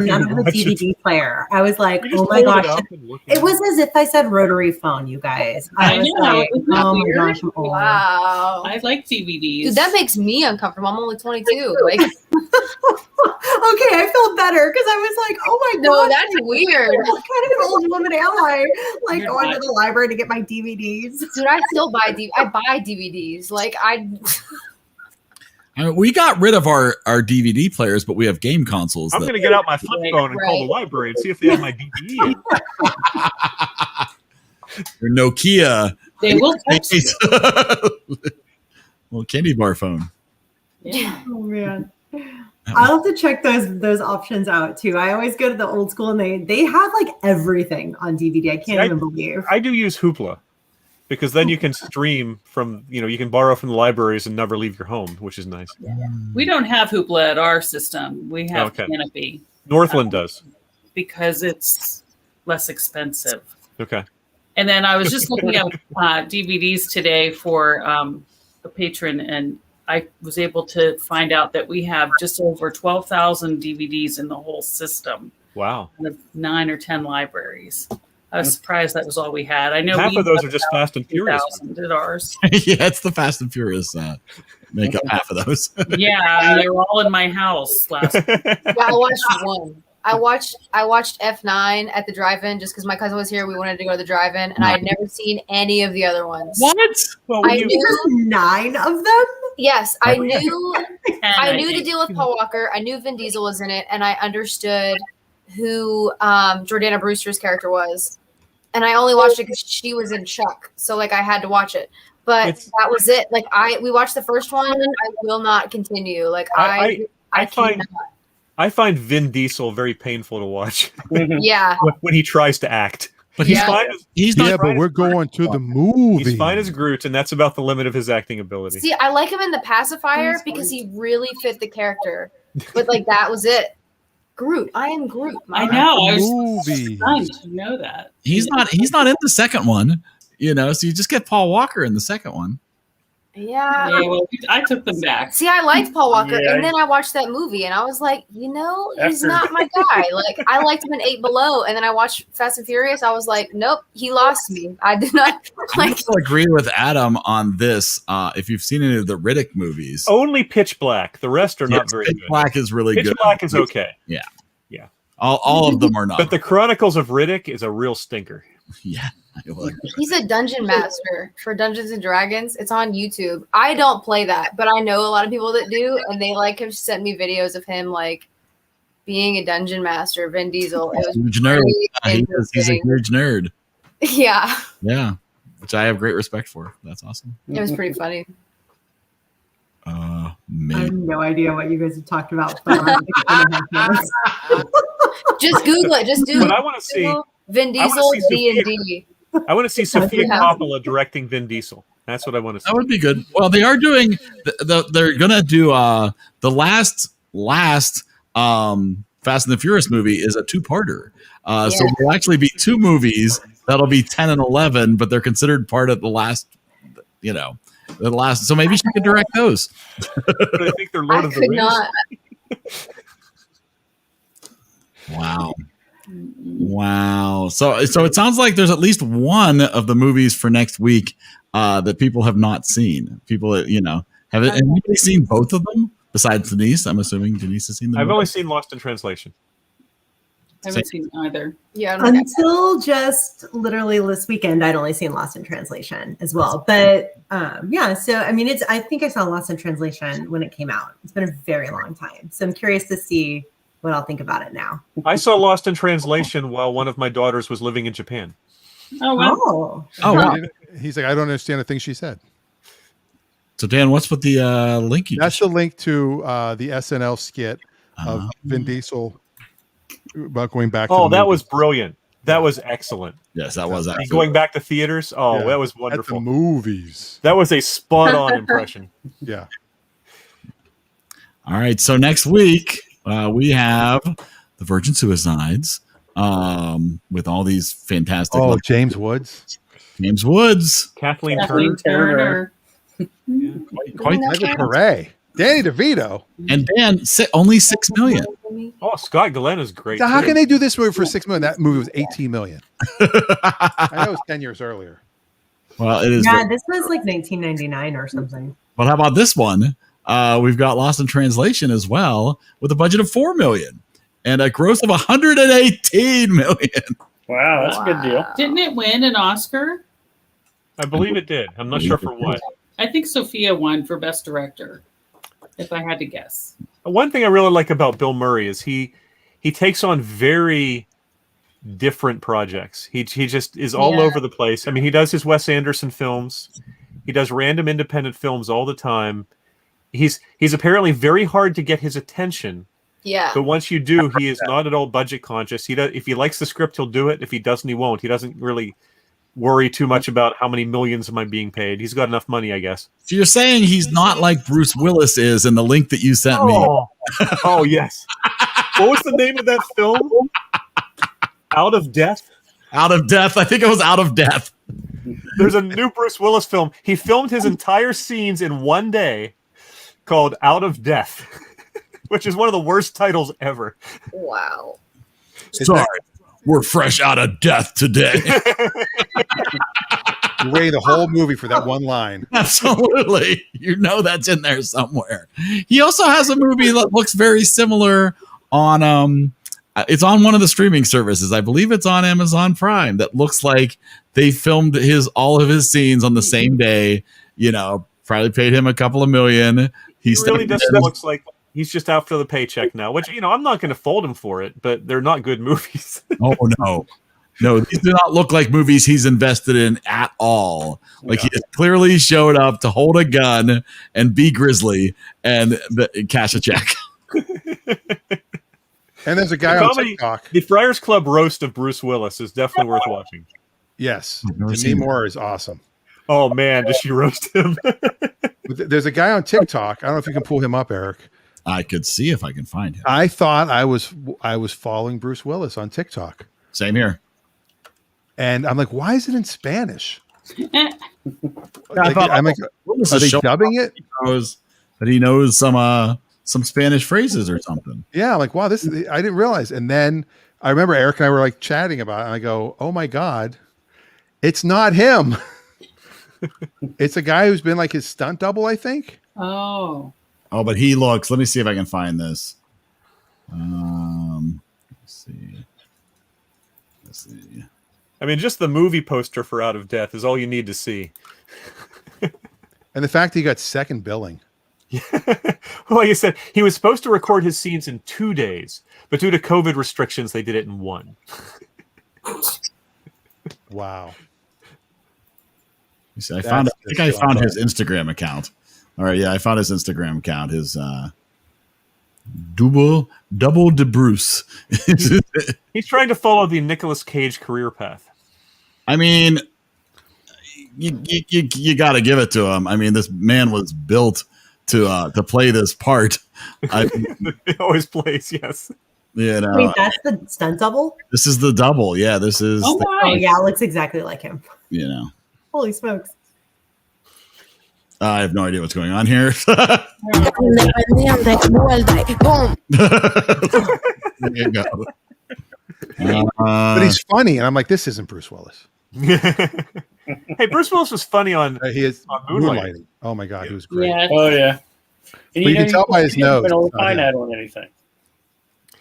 don't have a DVD player. I was like, oh my gosh. It was as if I said rotary phone, you guys. I was like, oh my gosh, I'm old. Wow. I like DVDs. Dude, that makes me uncomfortable. I'm only 22. Like, okay, I feel better because I was like, oh my no, god, that's weird. What kind of an old woman am I? Like going to the library to get my DVDs. Dude, I still buy DVDs. Like I mean, we got rid of our DVD players, but we have game consoles. I'm going to get out my flip phone and call the library and see if they have my DVD. Your Nokia. They will text you. Well, candy bar phone. Yeah. Oh man. I'll have to check those options out too. I always go to the old school and they have like everything on DVD. I can't even believe. I do use Hoopla because then you can stream from, you can borrow from the libraries and never leave your home, which is nice. Yeah. We don't have Hoopla at our system. We have Canopy. Northland does. Because it's less expensive. Okay. And then I was just looking at DVDs today for a patron, and I was able to find out that we have just over 12,000 DVDs in the whole system. Wow. Of 9 or 10 libraries. I was surprised that was all we had. I know Half we of those had are just about Fast and Furious. 2,000 did ours. Yeah, it's the Fast and Furious make up half of those. Yeah, they were all in my house last week. Yeah, I watched one. I watched F9 at the drive-in just because my cousin was here. We wanted to go to the drive-in, and I had never seen any of the other ones. What? Well, I you, knew, 9 of them? yes, I knew. I knew to think. deal with Paul Walker. I knew Vin Diesel was in it, and I understood who Jordana Brewster's character was. And I only watched it because she was in Chuck, so like I had to watch it. But that was it. Like we watched the first one. I will not continue. Like I find Vin Diesel very painful to watch. Yeah. when he tries to act. But he's fine. He's not. Yeah, but we're going to the movie. He's fine as Groot, and that's about the limit of his acting ability. See, I like him in The Pacifier because he really fit the character. But like that was it. Groot. I am Groot. I know. I was Movie. stunned to know that. He's not in the second one. So you just get Paul Walker in the second one. Yeah. Yeah, well, I took them back. See, I liked Paul Walker, Yeah. and then I watched that movie, and I was like, he's After- not my guy. Like, I liked him in 8 Below, and then I watched Fast and Furious. I was like, nope, he lost me. I did not I like. also agree with Adam on this. If you've seen any of the Riddick movies, Only Pitch Black. The rest are not very Pitch good. Black is really Pitch good. Black is okay. All of them are not. But the Chronicles of Riddick is a real stinker. yeah, He's a dungeon master for Dungeons and Dragons. It's on YouTube. I don't play that, but I know a lot of people that do, and they have sent me videos of him like being a dungeon master. Vin Diesel. It was huge nerd. pretty He's a interesting. huge nerd. Yeah, Yeah, which I have great respect for. That's awesome. it was pretty funny. I Man. have no idea what you guys have talked about. For like 2.5 minutes. Just Google it. Just do. But I want to see. Vin I Diesel wanna see D&D. I want to see Sofia Yeah. Coppola directing Vin Diesel. That's what I want to see. That would be good. Well, they are doing. They're gonna do the last Fast and the Furious movie is a 2-parter. So there'll actually be 2 movies that'll be 10 and 11, but they're considered part of the last. The last. So maybe she could direct those. But I think they're Lord I of the could Rings. not. Wow. So it sounds like there's at least one of the movies for next week that people have not seen. People have anybody seen both of them besides Denise? I'm assuming Denise has seen them. I've only seen Lost in Translation. I haven't seen either. Yeah. I don't know. Until just literally this weekend, I'd only seen Lost in Translation as well. But so I mean, I think I saw Lost in Translation when it came out. It's been a very long time, so I'm curious to see what I'll think about it now. I saw Lost in Translation while one of my daughters was living in Japan. Oh, wow. Oh, wow. He's like, I don't understand a thing she said. So Dan, what's with the link you That's the link to the SNL skit of Vin Diesel about going back. Oh, to the that movies. was brilliant. That was excellent. Yes, that was And actually going back to theaters. Oh, Yeah. that was At the wonderful. movies. That was a spot on impression. Yeah. All right. So next week we have the Virgin Suicides with all these fantastic. Oh, James Woods. James Woods. Kathleen Kathleen Turner. Turner. Quite Michael Pare. Danny DeVito. and Dan only 6 million. Oh, Scott Glenn is great. So how too. can they do this movie for 6 million? That movie was 18 million. I know it was 10 years earlier. Well, it is. yeah, this was like 1999 or something. But how about this one? We've got Lost in Translation as well, with a budget of 4 million and a gross of 118 million. Wow, that's a good deal. Didn't it win an Oscar? I believe it did. I'm not sure for what. I think Sophia won for Best Director, if I had to guess. One thing I really like about Bill Murray is he takes on very different projects. He just is all over the place. I mean, he does his Wes Anderson films. He does random independent films all the time. He's apparently very hard to get his attention. Yeah. But once you do, he is not at all budget conscious. If he likes the script, he'll do it. If he doesn't, he won't. He doesn't really worry too much about how many millions am I being paid. He's got enough money, I guess. So you're saying he's not like Bruce Willis is in the link that you sent me. Oh yes. What was the name of that film? Out of Death? Out of Death. I think it was Out of Death. There's a new Bruce Willis film. He filmed his entire scenes in one day called Out of Death, which is one of the worst titles ever. Wow. Sorry. We're fresh out of death today. You're waiting the whole movie for that one line. Absolutely. You know that's in there somewhere. He also has a movie that looks very similar on it's on one of the streaming services. I believe it's on Amazon Prime that looks like they filmed all of his scenes on the same day, probably paid him a couple of million. He really doesn't looks like he's just after the paycheck now, which, I'm not going to fault him for it, but they're not good movies. Oh, no. No, these do not look like movies he's invested in at all. Like he clearly showed up to hold a gun and be grisly and cash a check. And there's a guy on TikTok. The Friars Club roast of Bruce Willis is definitely worth watching. Yes. Demi Moore is awesome. Oh, man, does she roast him? There's a guy on TikTok. I don't know if you can pull him up, Eric. I could see if I can find him. I thought I was following Bruce Willis on TikTok. Same here. And I'm like, why is it in Spanish? I'm like, are they dubbing it? He knows some Spanish phrases or something. Yeah, I'm like, wow, I didn't realize. And then I remember Eric and I were like chatting about it. And I go, oh my God, it's not him. It's a guy who's been like his stunt double, I think. Oh, but he looks. Let me see if I can find this. Let's see. I mean, just the movie poster for Out of Death is all you need to see. And the fact that he got second billing. Well, like I said, he was supposed to record his scenes in 2 days, but due to COVID restrictions, they did it in 1. Wow. You see, I found his Instagram account. All right, yeah, I found his Instagram account. His double de Bruce. He's trying to follow the Nicolas Cage career path. I mean, you got to give it to him. I mean, this man was built to play this part. He always plays, yes. Wait, that's the stunt double? This is the double. Yeah, this is. Oh, yeah, it looks exactly like him. Holy smokes. I have no idea what's going on here. There you go. But he's funny, and I'm like, this isn't Bruce Willis. Hey, Bruce Willis was funny on Moonlighting. Oh my God, he was great. Yeah. Oh yeah. And you can tell by his nose. Find that on anything.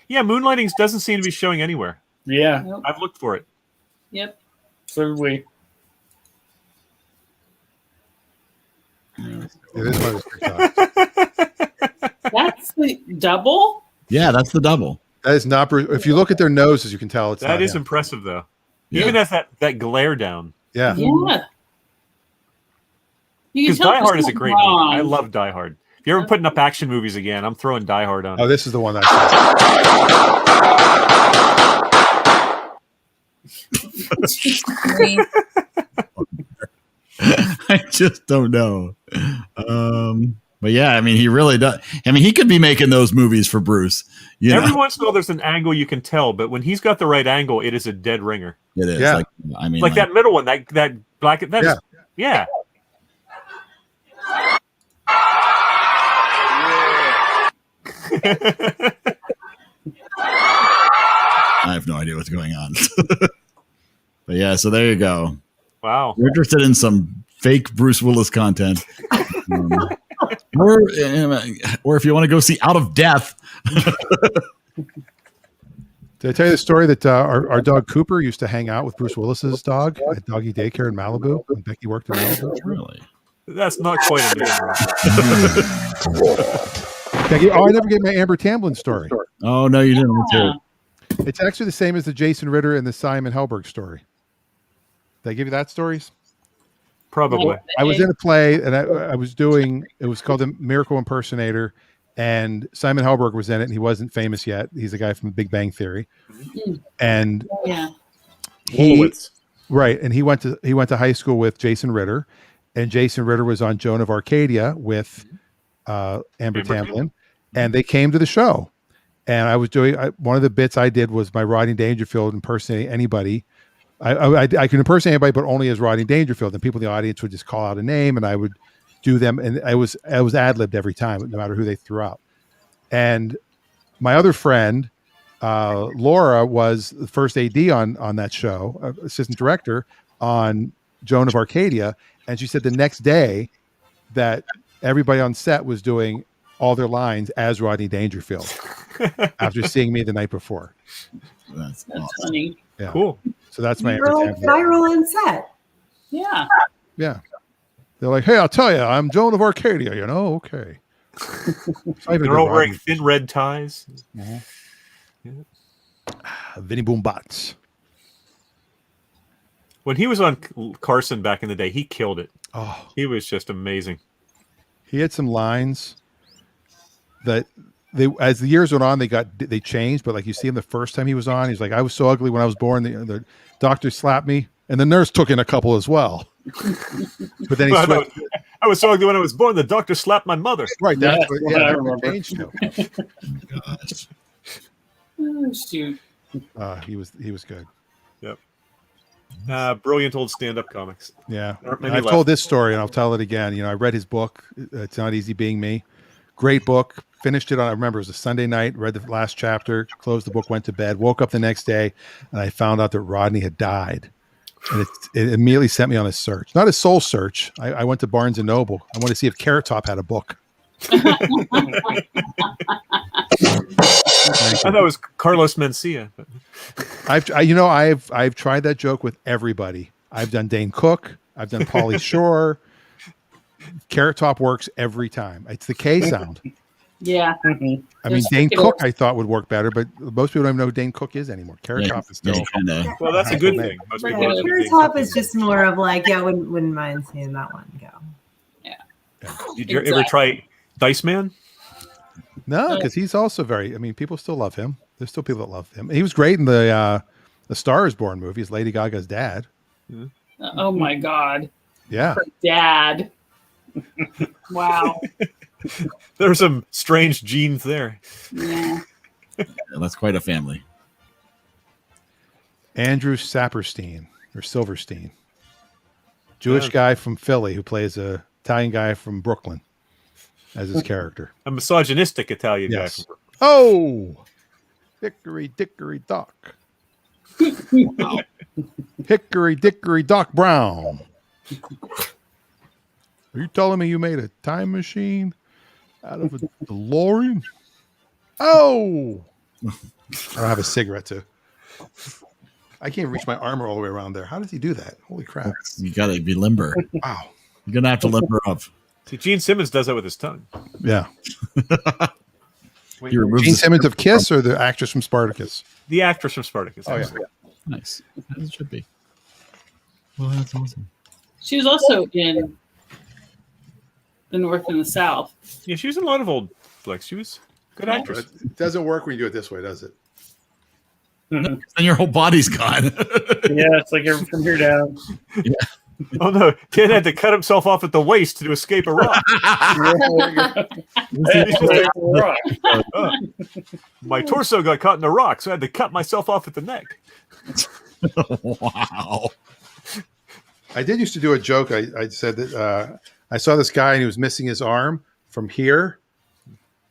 Yeah, Moonlighting doesn't seem to be showing anywhere. Yeah, Nope. I've looked for it. Yep. So did we. It is one of his TikToks. That's the double? Yeah, that's the double. That is not Bruce. If you look at their noses, you can tell it's that not is him. impressive, though. Yeah. Even has that glare down. Yeah. Yeah. Because Die Hard is a great movie. I love Die Hard. If you're ever putting up action movies again, I'm throwing Die Hard on. Oh, this is the one that I I just don't know. But yeah, I mean, he really does. I mean, he could be making those movies for Bruce. Every once in a while, there's an angle you can tell, but when he's got the right angle, it is a dead ringer. It is. Yeah. Like that middle one, that black. That's, yeah. I have no idea what's going on. But yeah, so there you go. Wow. You're interested in some fake Bruce Willis content. Or if you want to go see Out of Death. Did I tell you the story that our dog Cooper used to hang out with Bruce Willis's dog at doggy daycare in Malibu when Becky worked in Malibu? Really? That's not quite a I never gave my Amber Tamblyn story. Oh, no, you didn't. Let's hear it. It's actually the same as the Jason Ritter and the Simon Helberg story. Did I give you that stories? Probably. I was in a play and I was doing, it was called The Miracle Impersonator, and Simon Helberg was in it, and he wasn't famous yet. He's a guy from Big Bang Theory. And he went to high school with Jason Ritter, and Jason Ritter was on Joan of Arcadia with Amber Tamblyn, and they came to the show. And I was doing one of the bits I did was my Rodney Dangerfield impersonating anybody. I could impersonate anybody, but only as Rodney Dangerfield. And people in the audience would just call out a name, and I would do them. And I was ad-libbed every time, no matter who they threw out. And my other friend Laura was the first AD on that show, assistant director on Joan of Arcadia, and she said the next day that everybody on set was doing all their lines as Rodney Dangerfield after seeing me the night before. That's awesome. Funny. Yeah. Cool. So that's my You were like viral on set. Yeah. Yeah. They're like, hey, I'll tell you, I'm Joan of Arcadia, you know? Okay. They're all wearing thin red ties. Vinny Boom Bots. When he was on Carson back in the day, he killed it. Oh, He was just amazing. he had some lines that they, as the years went on, they changed. But like you see him the first time he was on, he's like, I was so ugly when I was born. The doctor slapped me, and the nurse took in a couple as well. But then he switched. I was so ugly when I was born. The doctor slapped my mother. Right, that's Yeah, what that's what I that's what remember. changed to. Gosh. Oh, shoot. He was good. Yep. Brilliant old stand-up comics. Yeah, Aren't many I've left. told this story, and I'll tell it again. You know, I read his book. It's Not Easy Being Me. Great book. Finished it on. I remember it was a Sunday night. Read the last chapter. Closed the book. Went to bed. Woke up the next day, and I found out that Rodney had died. And it immediately sent me on a search. Not a soul search. I went to Barnes and Noble. I wanted to see if Carrot Top had a book. I thought it was Carlos Mencia. But I've tried that joke with everybody. I've done Dane Cook. I've done Pauly Shore. Carrot Top works every time. It's the K sound. Yeah. I mean, Just Dane pick it Cook up. I thought would work better, but most people don't even know who Dane Cook is anymore. Carrot Top is still. Well, that's a good thing. Most people Yeah, don't know Carrot the Top name. is just more of like, yeah, wouldn't mind seeing that one go. Did you ever try Dice Man? No, because he's also very. I mean, people still love him. There's still people that love him. He was great in the Star Is Born movie as Lady Gaga's dad. Oh my God. Yeah, Her dad. Wow. There's some strange genes there. Yeah. That's quite a family. Andrew Saperstein or Silverstein, Jewish guy from Philly who plays a Italian guy from Brooklyn as his character. A misogynistic Italian Yes. guy. Oh, Hickory Dickory Dock. Wow. Hickory Dickory Dock Brown. Are you telling me you made a time machine out of a DeLorean? Oh, I don't have a cigarette too. I can't reach my arm all the way around there. How does he do that? Holy crap! You got to be limber. Wow. You're going to have to limber up. See, Gene Simmons does that with his tongue. Yeah. He removes Gene the- Simmons of Kiss or the actress from Spartacus? The actress from Spartacus. Oh, yeah. actually. Nice. As it should be. Well, that's awesome. She was also in the North and the South. Yeah, she was in a lot of old flicks. She was a good actress. It doesn't work when you do it this way, does it? And your whole body's gone. Yeah, it's like from here down. Oh no, Ted had to cut himself off at the waist to escape a rock. My torso got caught in a rock, so I had to cut myself off at the neck. Wow. I did used to do a joke. I said that I saw this guy and he was missing his arm from here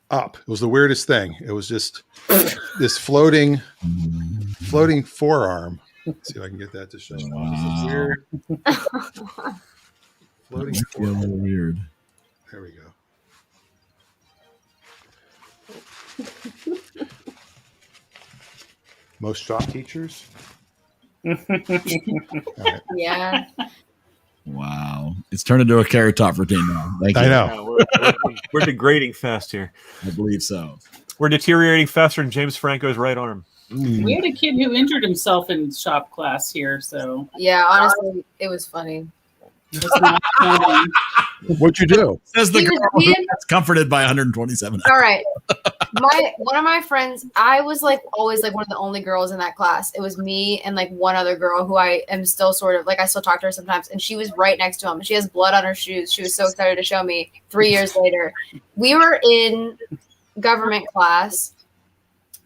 up. It was the weirdest thing. It was just this floating forearm. Let's see if I can get that to show. Wow. This is weird. Floating That might be a little forearm. weird. There we go. Most shop teachers. All right. Yeah. Wow. It's turned into a Carrot Top routine now. Thank you. I know. Yeah, we're degrading fast here. I believe so. We're deteriorating faster than James Franco's right arm. We had a kid who injured himself in shop class here, so Yeah, honestly, it was funny. it's not funny. What'd you do? Says the He was girl who being- gets comforted by 127. All right. One of my friends, I was like always like one of the only girls in that class. It was me and like one other girl who I am still sort of like, I still talk to her sometimes, and she was right next to him. She has blood on her shoes. She was so excited to show me 3 years later. We were in government class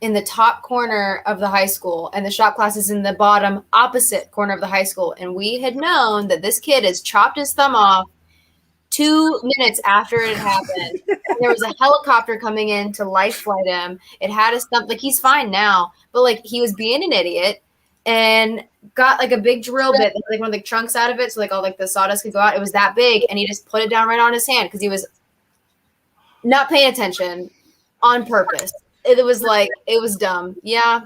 in the top corner of the high school, and the shop class is in the bottom opposite corner of the high school. And we had known that this kid has chopped his thumb off 2 minutes after it happened, there was a helicopter coming in to life flight him. It had a stump. Like, he's fine now, but like he was being an idiot and got like a big drill bit, like one of the chunks out of it, so like all like the sawdust could go out. It was that big, and he just put it down right on his hand because he was not paying attention on purpose. It was like, it was dumb. Yeah,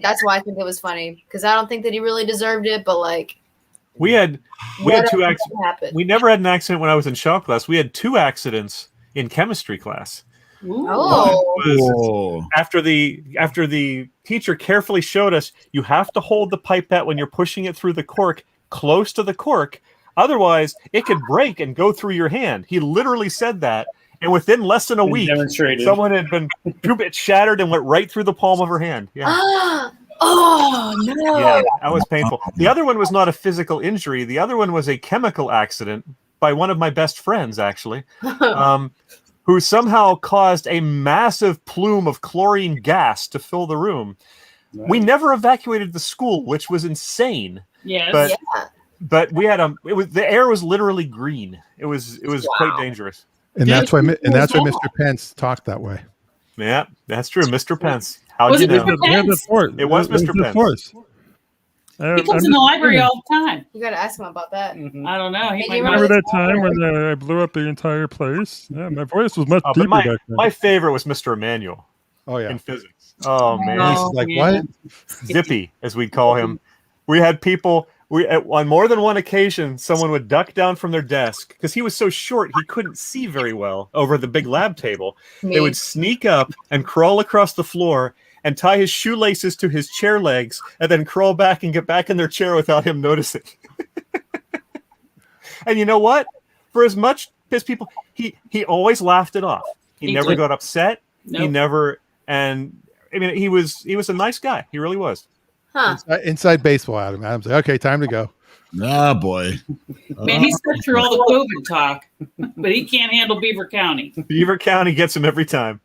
that's why I think it was funny, because I don't think that he really deserved it, but like we had 2 accidents. We never had an accident when I was in shop class. We had 2 accidents in chemistry class. Oh. After the teacher carefully showed us, you have to hold the pipette when you're pushing it through the cork close to the cork, otherwise it could break and go through your hand. He literally said that, and within less than a week, someone had been it shattered and went right through the palm of her hand. Yeah. Oh no! Yeah, that was painful. The other one was not a physical injury. The other one was a chemical accident by one of my best friends, actually, who somehow caused a massive plume of chlorine gas to fill the room. Nice. We never evacuated the school, which was insane. Yes. But we had the air was literally green. It was quite dangerous. And that's why Mr. Pence talked that way. Yeah, that's true. Mr. Pence. How was did you it know? Mr. Pence? It was Mr. Pence. He comes in the library all the time. You got to ask him about that. Mm-hmm. I don't know. Remember that time when I blew up the entire place? Yeah, my voice was much deeper back then. My favorite was Mr. Emmanuel. Oh yeah, in physics. Oh man, what? Zippy, as we'd call him. We had people. On more than one occasion, someone would duck down from their desk because he was so short he couldn't see very well over the big lab table. They would sneak up and crawl across the floor and tie his shoelaces to his chair legs and then crawl back and get back in their chair without him noticing. And you know what? For as much as people, he always laughed it off. He never got upset. Nope. He never, and I mean, he was a nice guy. He really was. Huh. Inside baseball, Adam. Adam's like, okay, time to go. Ah, boy. Man, he slept through all the COVID talk, but he can't handle Beaver County. Beaver County gets him every time.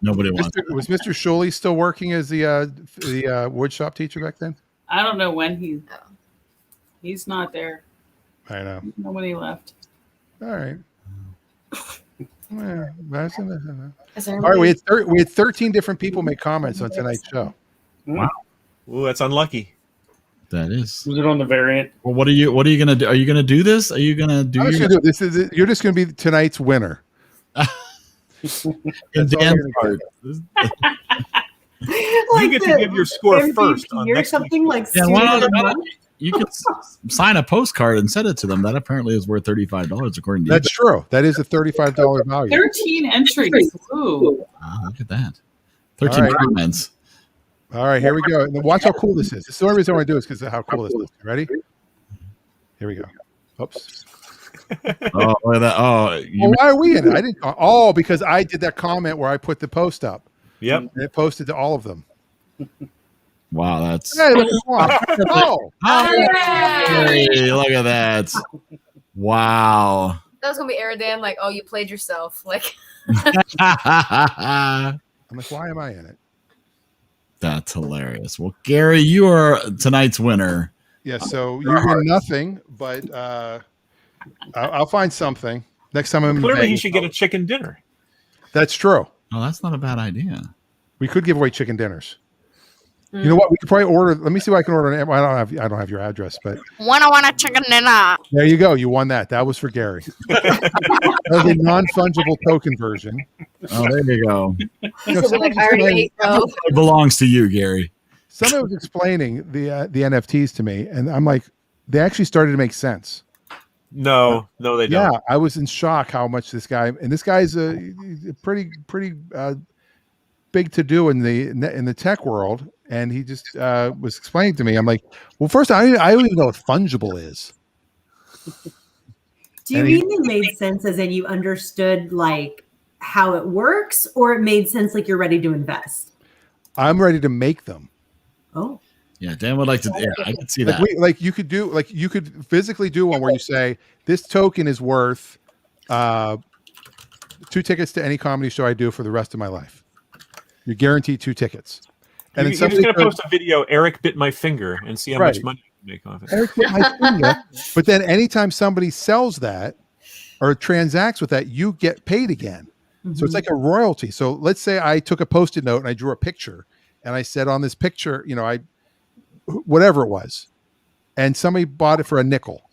Nobody wants. Was Mr. Shuley still working as the wood shop teacher back then? I don't know when he's not there. I know. When he left. All right. All right. We had 13 different people make comments on tonight's show. Wow. Ooh, that's unlucky. That is. Was it on the variant? Well, what are you gonna do? Are you gonna do this? Are you gonna do? This is it. You're just gonna be tonight's winner. In Dan's part. You get to give your score MVP first or something like. You could sign a postcard and send it to them. That apparently is worth $35, according to you. That's true. That is a $35 value. 13 entries. Ooh. Look at that. 13 comments. All right, here we go. And watch how cool this is. This is the only reason I want to do this because of how cool this is. Ready? Here we go. Oops. Oh, look at that. Oh, why are we in it? I didn't. Oh, because I did that comment where I put the post up. Yep. And it posted to all of them. Wow, that's. Hey, look at that. Wow. That was gonna be EriDan, like, oh, you played yourself. Like I'm like, why am I in it? That's hilarious. Well, Gary, you are tonight's winner. Yeah, so you win nothing, but I'll find something next time I'm in Clearly, Vegas. he should get a chicken dinner. That's true. Oh, that's not a bad idea. We could give away chicken dinners. You know what? We could probably order. Let me see what I can order. I don't have your address, but want a chicken dinner. There you go. You won that. That was for Gary. That was a non-fungible token version. Oh, there you go. It belongs to you, Gary. Somebody was explaining the NFTs to me, and I'm like, they actually started to make sense. No, they don't. Yeah, I was in shock how much this guy's a pretty big to do in the tech world, and he just was explaining to me. I'm like, well, first I don't even know what fungible is. Do you mean it made sense as in you understood like how it works, or it made sense like you're ready to invest? I'm ready to make them. Oh. Yeah, Dan would like to. Yeah, I can see that. You could physically do one where you say this token is worth 2 tickets to any comedy show I do for the rest of my life. You're guaranteed 2 tickets. And you're just going to post a video, Eric bit my finger, and see how much money you can make off it. Eric bit my finger. But then anytime somebody sells that, or transacts with that, you get paid again. So it's like a royalty. So let's say I took a Post-it note and I drew a picture, and I said on this picture, whatever it was, and somebody bought it for a nickel.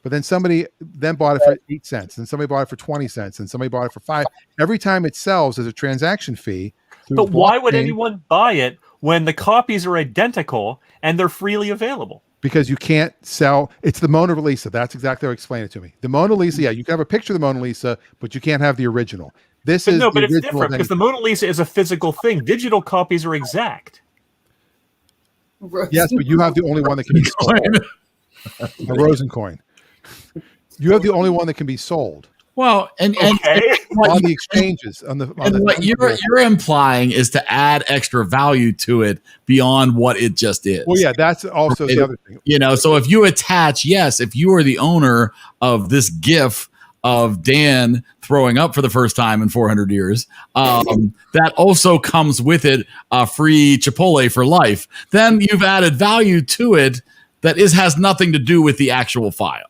But then somebody then bought it for 8 cents, and somebody bought it for 20 cents, and somebody bought it for 5. Every time it sells, there's a transaction fee. But why would anyone buy it when the copies are identical and they're freely available? Because you can't sell. It's the Mona Lisa. That's exactly how I explained it to me. The Mona Lisa, yeah, you can have a picture of the Mona Lisa, but you can't have the original. But it's different because the Mona Lisa is a physical thing. Digital copies are exact. Yes, but you have the only one that can be sold. A Rosen coin. You have the only one that can be sold. Well, and on the exchanges, what you're implying is to add extra value to it beyond what it just is. Well, yeah, that's also the other thing. So if you attach, if you are the owner of this GIF of Dan throwing up for the first time in 400 years, that also comes with it a free Chipotle for life. Then you've added value to it that has nothing to do with the actual file.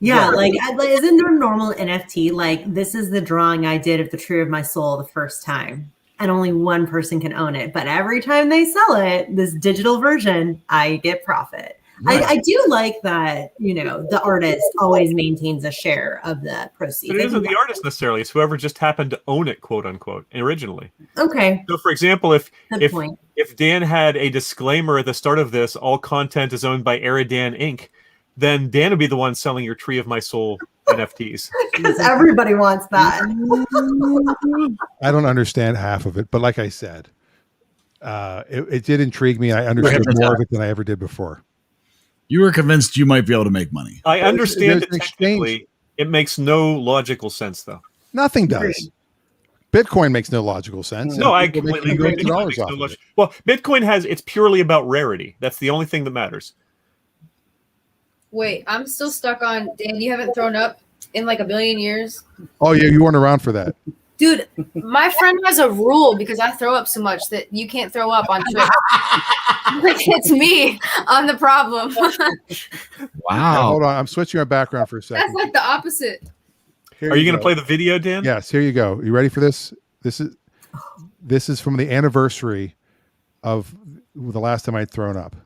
Yeah, like isn't there normal NFT? Like, this is the drawing I did of the Tree of My Soul the first time, and only one person can own it. But every time they sell it, this digital version, I get profit. Right. I do like that, the artist always maintains a share of the proceeds. But it isn't the artist necessarily. It's whoever just happened to own it, quote unquote, originally. Okay. So, for example, if Dan had a disclaimer at the start of this, all content is owned by EriDan Inc., then Dan would be the one selling your Tree of My Soul NFTs. Because everybody wants that. I don't understand half of it, but like I said, it did intrigue me. I understood more of it than I ever did before. You were convinced you might be able to make money. I understand it technically. It makes no logical sense, though. Nothing does. Bitcoin makes no logical sense. No, I completely agree. Well, Bitcoin it's purely about rarity. That's the only thing that matters. Wait, I'm still stuck on, Dan, you haven't thrown up in like a billion years? Oh, yeah, you weren't around for that. Dude, my friend has a rule because I throw up so much that you can't throw up on Twitch. It's me on the problem. Wow. Hold on, I'm switching our background for a second. That's like the opposite. Are you going to play the video, Dan? Yes, here you go. You ready for this? This is from the anniversary of the last time I'd thrown up.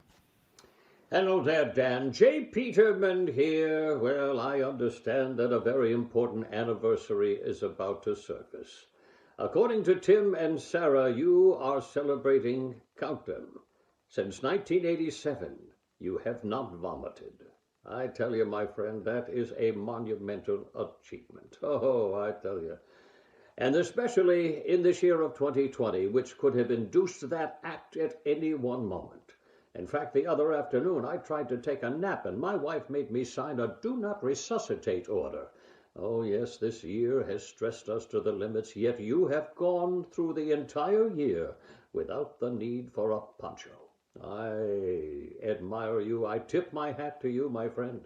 Hello there, Dan. J. Peterman here. Well, I understand that a very important anniversary is about to surface. According to Tim and Sarah, you are celebrating, count them. Since 1987, you have not vomited. I tell you, my friend, that is a monumental achievement. Oh, I tell you. And especially in this year of 2020, which could have induced that act at any one moment. In fact, the other afternoon, I tried to take a nap, and my wife made me sign a do not resuscitate order. Oh, yes, this year has stressed us to the limits, yet you have gone through the entire year without the need for a poncho. I admire you. I tip my hat to you, my friend.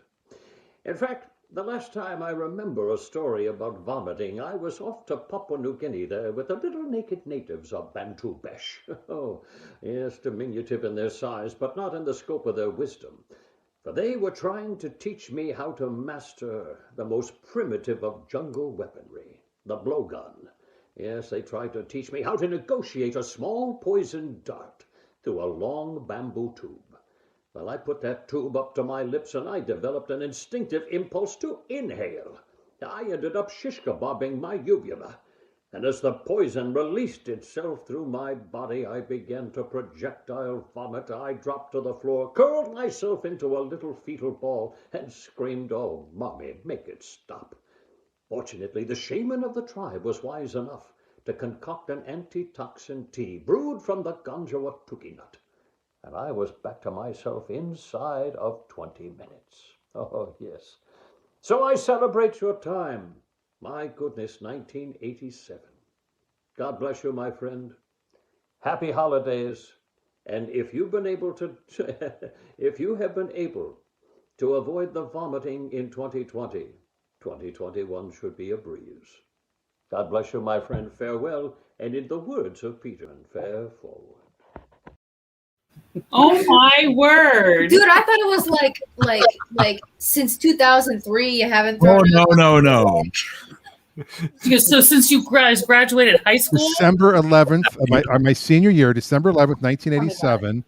In fact, the last time I remember a story about vomiting, I was off to Papua New Guinea there with the little naked natives of Bantu Besh. Oh, yes, diminutive in their size, but not in the scope of their wisdom. For they were trying to teach me how to master the most primitive of jungle weaponry, the blowgun. Yes, they tried to teach me how to negotiate a small poisoned dart through a long bamboo tube. Well, I put that tube up to my lips and I developed an instinctive impulse to inhale. I ended up shish kebabbing my uvula. And as the poison released itself through my body, I began to projectile vomit. I dropped to the floor, curled myself into a little fetal ball, and screamed, "Oh, Mommy, make it stop." Fortunately, the shaman of the tribe was wise enough to concoct an antitoxin tea brewed from the ganjawa tuki nut. And I was back to myself inside of 20 minutes. Oh, yes. So I celebrate your time. My goodness, 1987. God bless you, my friend. Happy holidays. And if you've been able to, if you have been able to avoid the vomiting in 2020, 2021 should be a breeze. God bless you, my friend. Farewell. And in the words of Peterman, fare forward. Oh my word, Dude, I thought it was like since 2003 you haven't Oh thrown up. no. So since you guys graduated high school, December 11th of my senior year, December 11th, 1987.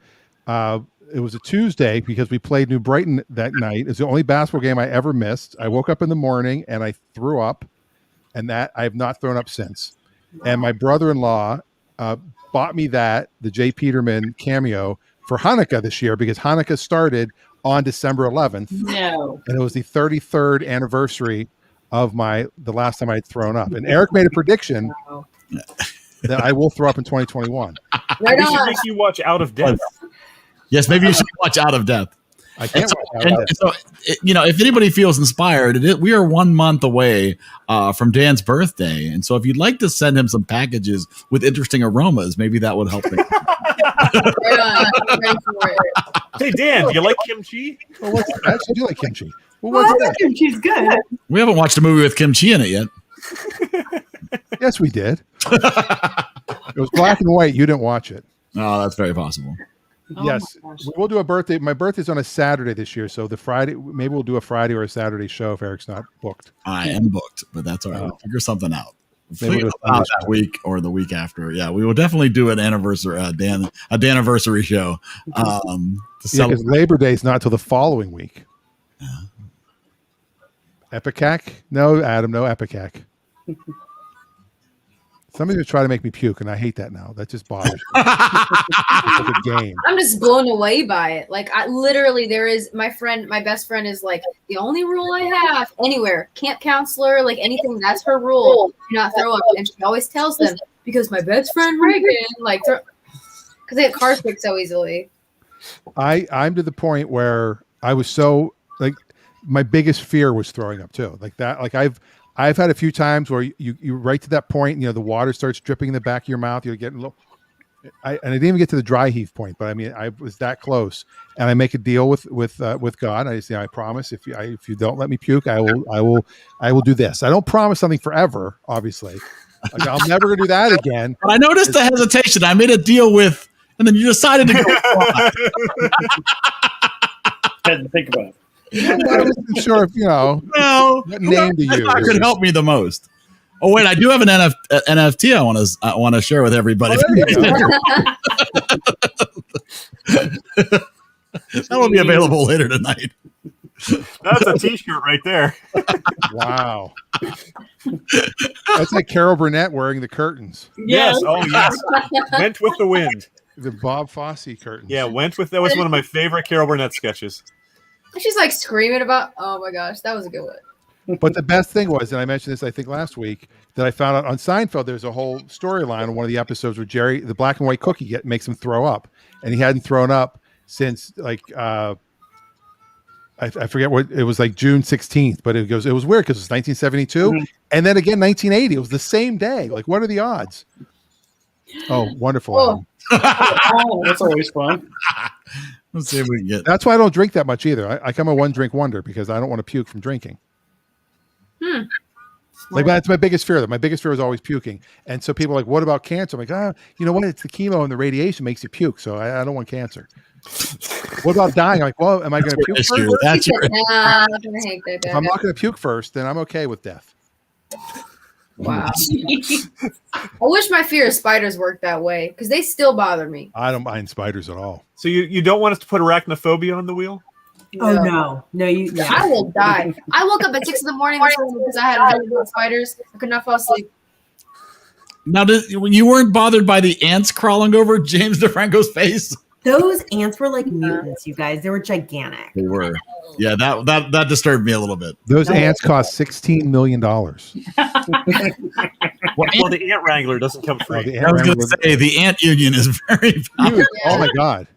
It was a Tuesday because we played New Brighton that night. It's the only basketball game I ever missed. I woke up in the morning and I threw up, and that I have not thrown up since. And my brother-in-law bought me the J. Peterman cameo for Hanukkah this year because Hanukkah started on December 11th. no. And it was the 33rd anniversary of the last time I had thrown up. And Eric made a prediction that I will throw up in 2021. Right We should on. make you watch Out of Death. Yes, maybe you should watch Out of Death. I can't watch Out of Death. So, if anybody feels inspired, we are 1 month away from Dan's birthday. And so if you'd like to send him some packages with interesting aromas, maybe that would help him. Right on. I'm ready for it. Hey, Dan, do you like kimchi? Well, what's that? I actually do like kimchi. Well, Well, what's that? kimchi's good. We haven't watched a movie with kimchi in it yet. Yes, we did. It was black and white. You didn't watch it. Oh, that's very possible. Oh Yes, my gosh. we'll do a birthday. My birthday's on a Saturday this year, so the Friday maybe we'll do a Friday or a Saturday show if Eric's not booked. I am booked, but that's all right. We'll figure something out. Maybe Figure we'll something out that week or the week after. Yeah, we will definitely do an anniversary, a Daniversary show. To Yeah, celebrate. because Labor Day is not till the following week. Epicac? No, Adam, no Epicac. Somebody's gonna try to make me puke, and I hate that now. That just bothers me. It's like a game. I'm just blown away by it. Like I literally, there is my best friend is like the only rule I have anywhere. Camp counselor, like anything. That's her rule. Do not throw up, and she always tells them because my best friend Reagan, like, because they get car sick so easily. I'm to the point where I was so like my biggest fear was throwing up too. Like that. Like I've had a few times where you right to that point, the water starts dripping in the back of your mouth. You're getting a little. I didn't even get to the dry heave point, but I mean, I was that close. And I make a deal with God. I say, I promise if you don't let me puke, I will do this. I don't promise something forever, obviously. Like, I'm never gonna do that again. But I noticed the hesitation. I made a deal with, and then you decided to go. Had to think about it. I wasn't sure if No, what name to use. that could help me the most. Oh wait, I do have an NFT I want to share with everybody. That'll be available later tonight. That's a T-shirt right there. Wow. That's like Carol Burnett wearing the curtains. Yes. Oh yes. Went with the wind. The Bob Fosse curtains. Yeah, that was one of my favorite Carol Burnett sketches. She's like screaming about. Oh my gosh, that was a good one. But the best thing was, and I mentioned this, I think last week, that I found out on Seinfeld, there's a whole storyline on one of the episodes where Jerry, the black and white cookie, makes him throw up. And he hadn't thrown up since like, I forget what it was, like June 16th, but it was weird because it was 1972. Mm-hmm. And then again, 1980, it was the same day. Like, what are the odds? Oh, wonderful. Oh. Oh, that's always fun. Let's see if we can get. That's why I don't drink that much either. I come a one drink wonder because I don't want to puke from drinking. Like that's my biggest fear. My biggest fear is always puking. And so people are like, what about cancer? I'm like, you know what? It's the chemo and the radiation makes you puke. So I don't want cancer. What about dying? I'm like, well, am I going to puke first? That's your If I'm not going to puke first, then I'm okay with death. Wow. I wish my fear of spiders worked that way because they still bother me. I don't mind spiders at all. So you don't want us to put arachnophobia on the wheel? No. Yeah. I will die. I woke up at 6 a.m. because I had a dream about spiders. I could not fall asleep. Now, you weren't bothered by the ants crawling over James DeFranco's face? Those ants were like mutants, you guys. They were gigantic. They were. Yeah, that disturbed me a little bit. Those ants cost $16 million. Well, the ant wrangler doesn't come free. I was going to say the ant union is very powerful. Oh my God.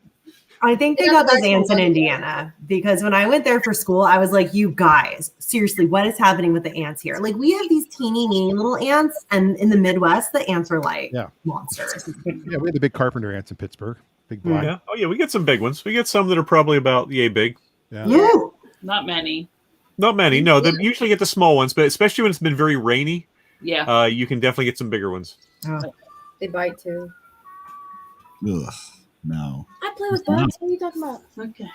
I think they got those ants in Indiana because when I went there for school, I was like, you guys, seriously, what is happening with the ants here? Like, we have these teeny little ants, and in the Midwest, the ants are like monsters. Yeah, we had the big carpenter ants in Pittsburgh. Big black. Yeah. Oh, yeah, we get some big ones. We get some that are probably about yay big. Yeah. Not many. Not many. No, they usually get the small ones, but especially when it's been very rainy, yeah, you can definitely get some bigger ones. They bite too. Ugh. No. I play with bugs. What are you talking about? Okay.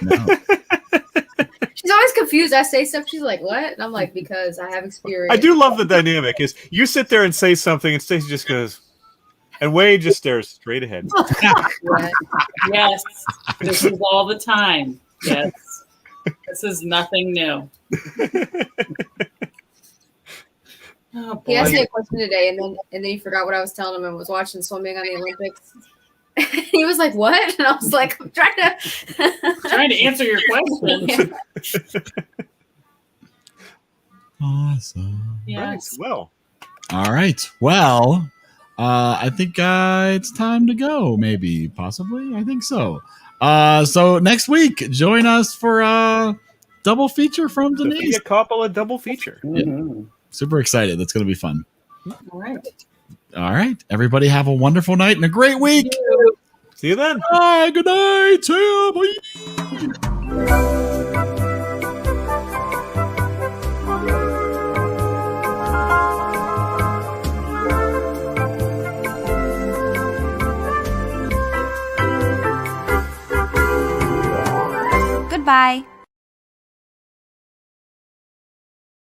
No. She's always confused. I say stuff. She's like, "What?" And I'm like, "Because I have experience." I do love the dynamic. Is you sit there and say something, and Stacey just goes, and Wade just stares straight ahead. Yes, this is all the time. Yes, this is nothing new. Oh, boy. He asked me a question today, and then he forgot what I was telling him and was watching swimming on the Olympics. He was like, "What?" And I was like, "I'm trying to answer your question." Yeah. Awesome. Yes. Well. All right. Well, I think it's time to go. Maybe, possibly. I think so. So next week, join us for a double feature from Denise. Sofia Coppola double feature. Yeah. Super excited. That's going to be fun. All right. All right. Everybody have a wonderful night and a great week. See you then. Bye. Good night. See you. Bye. Goodbye.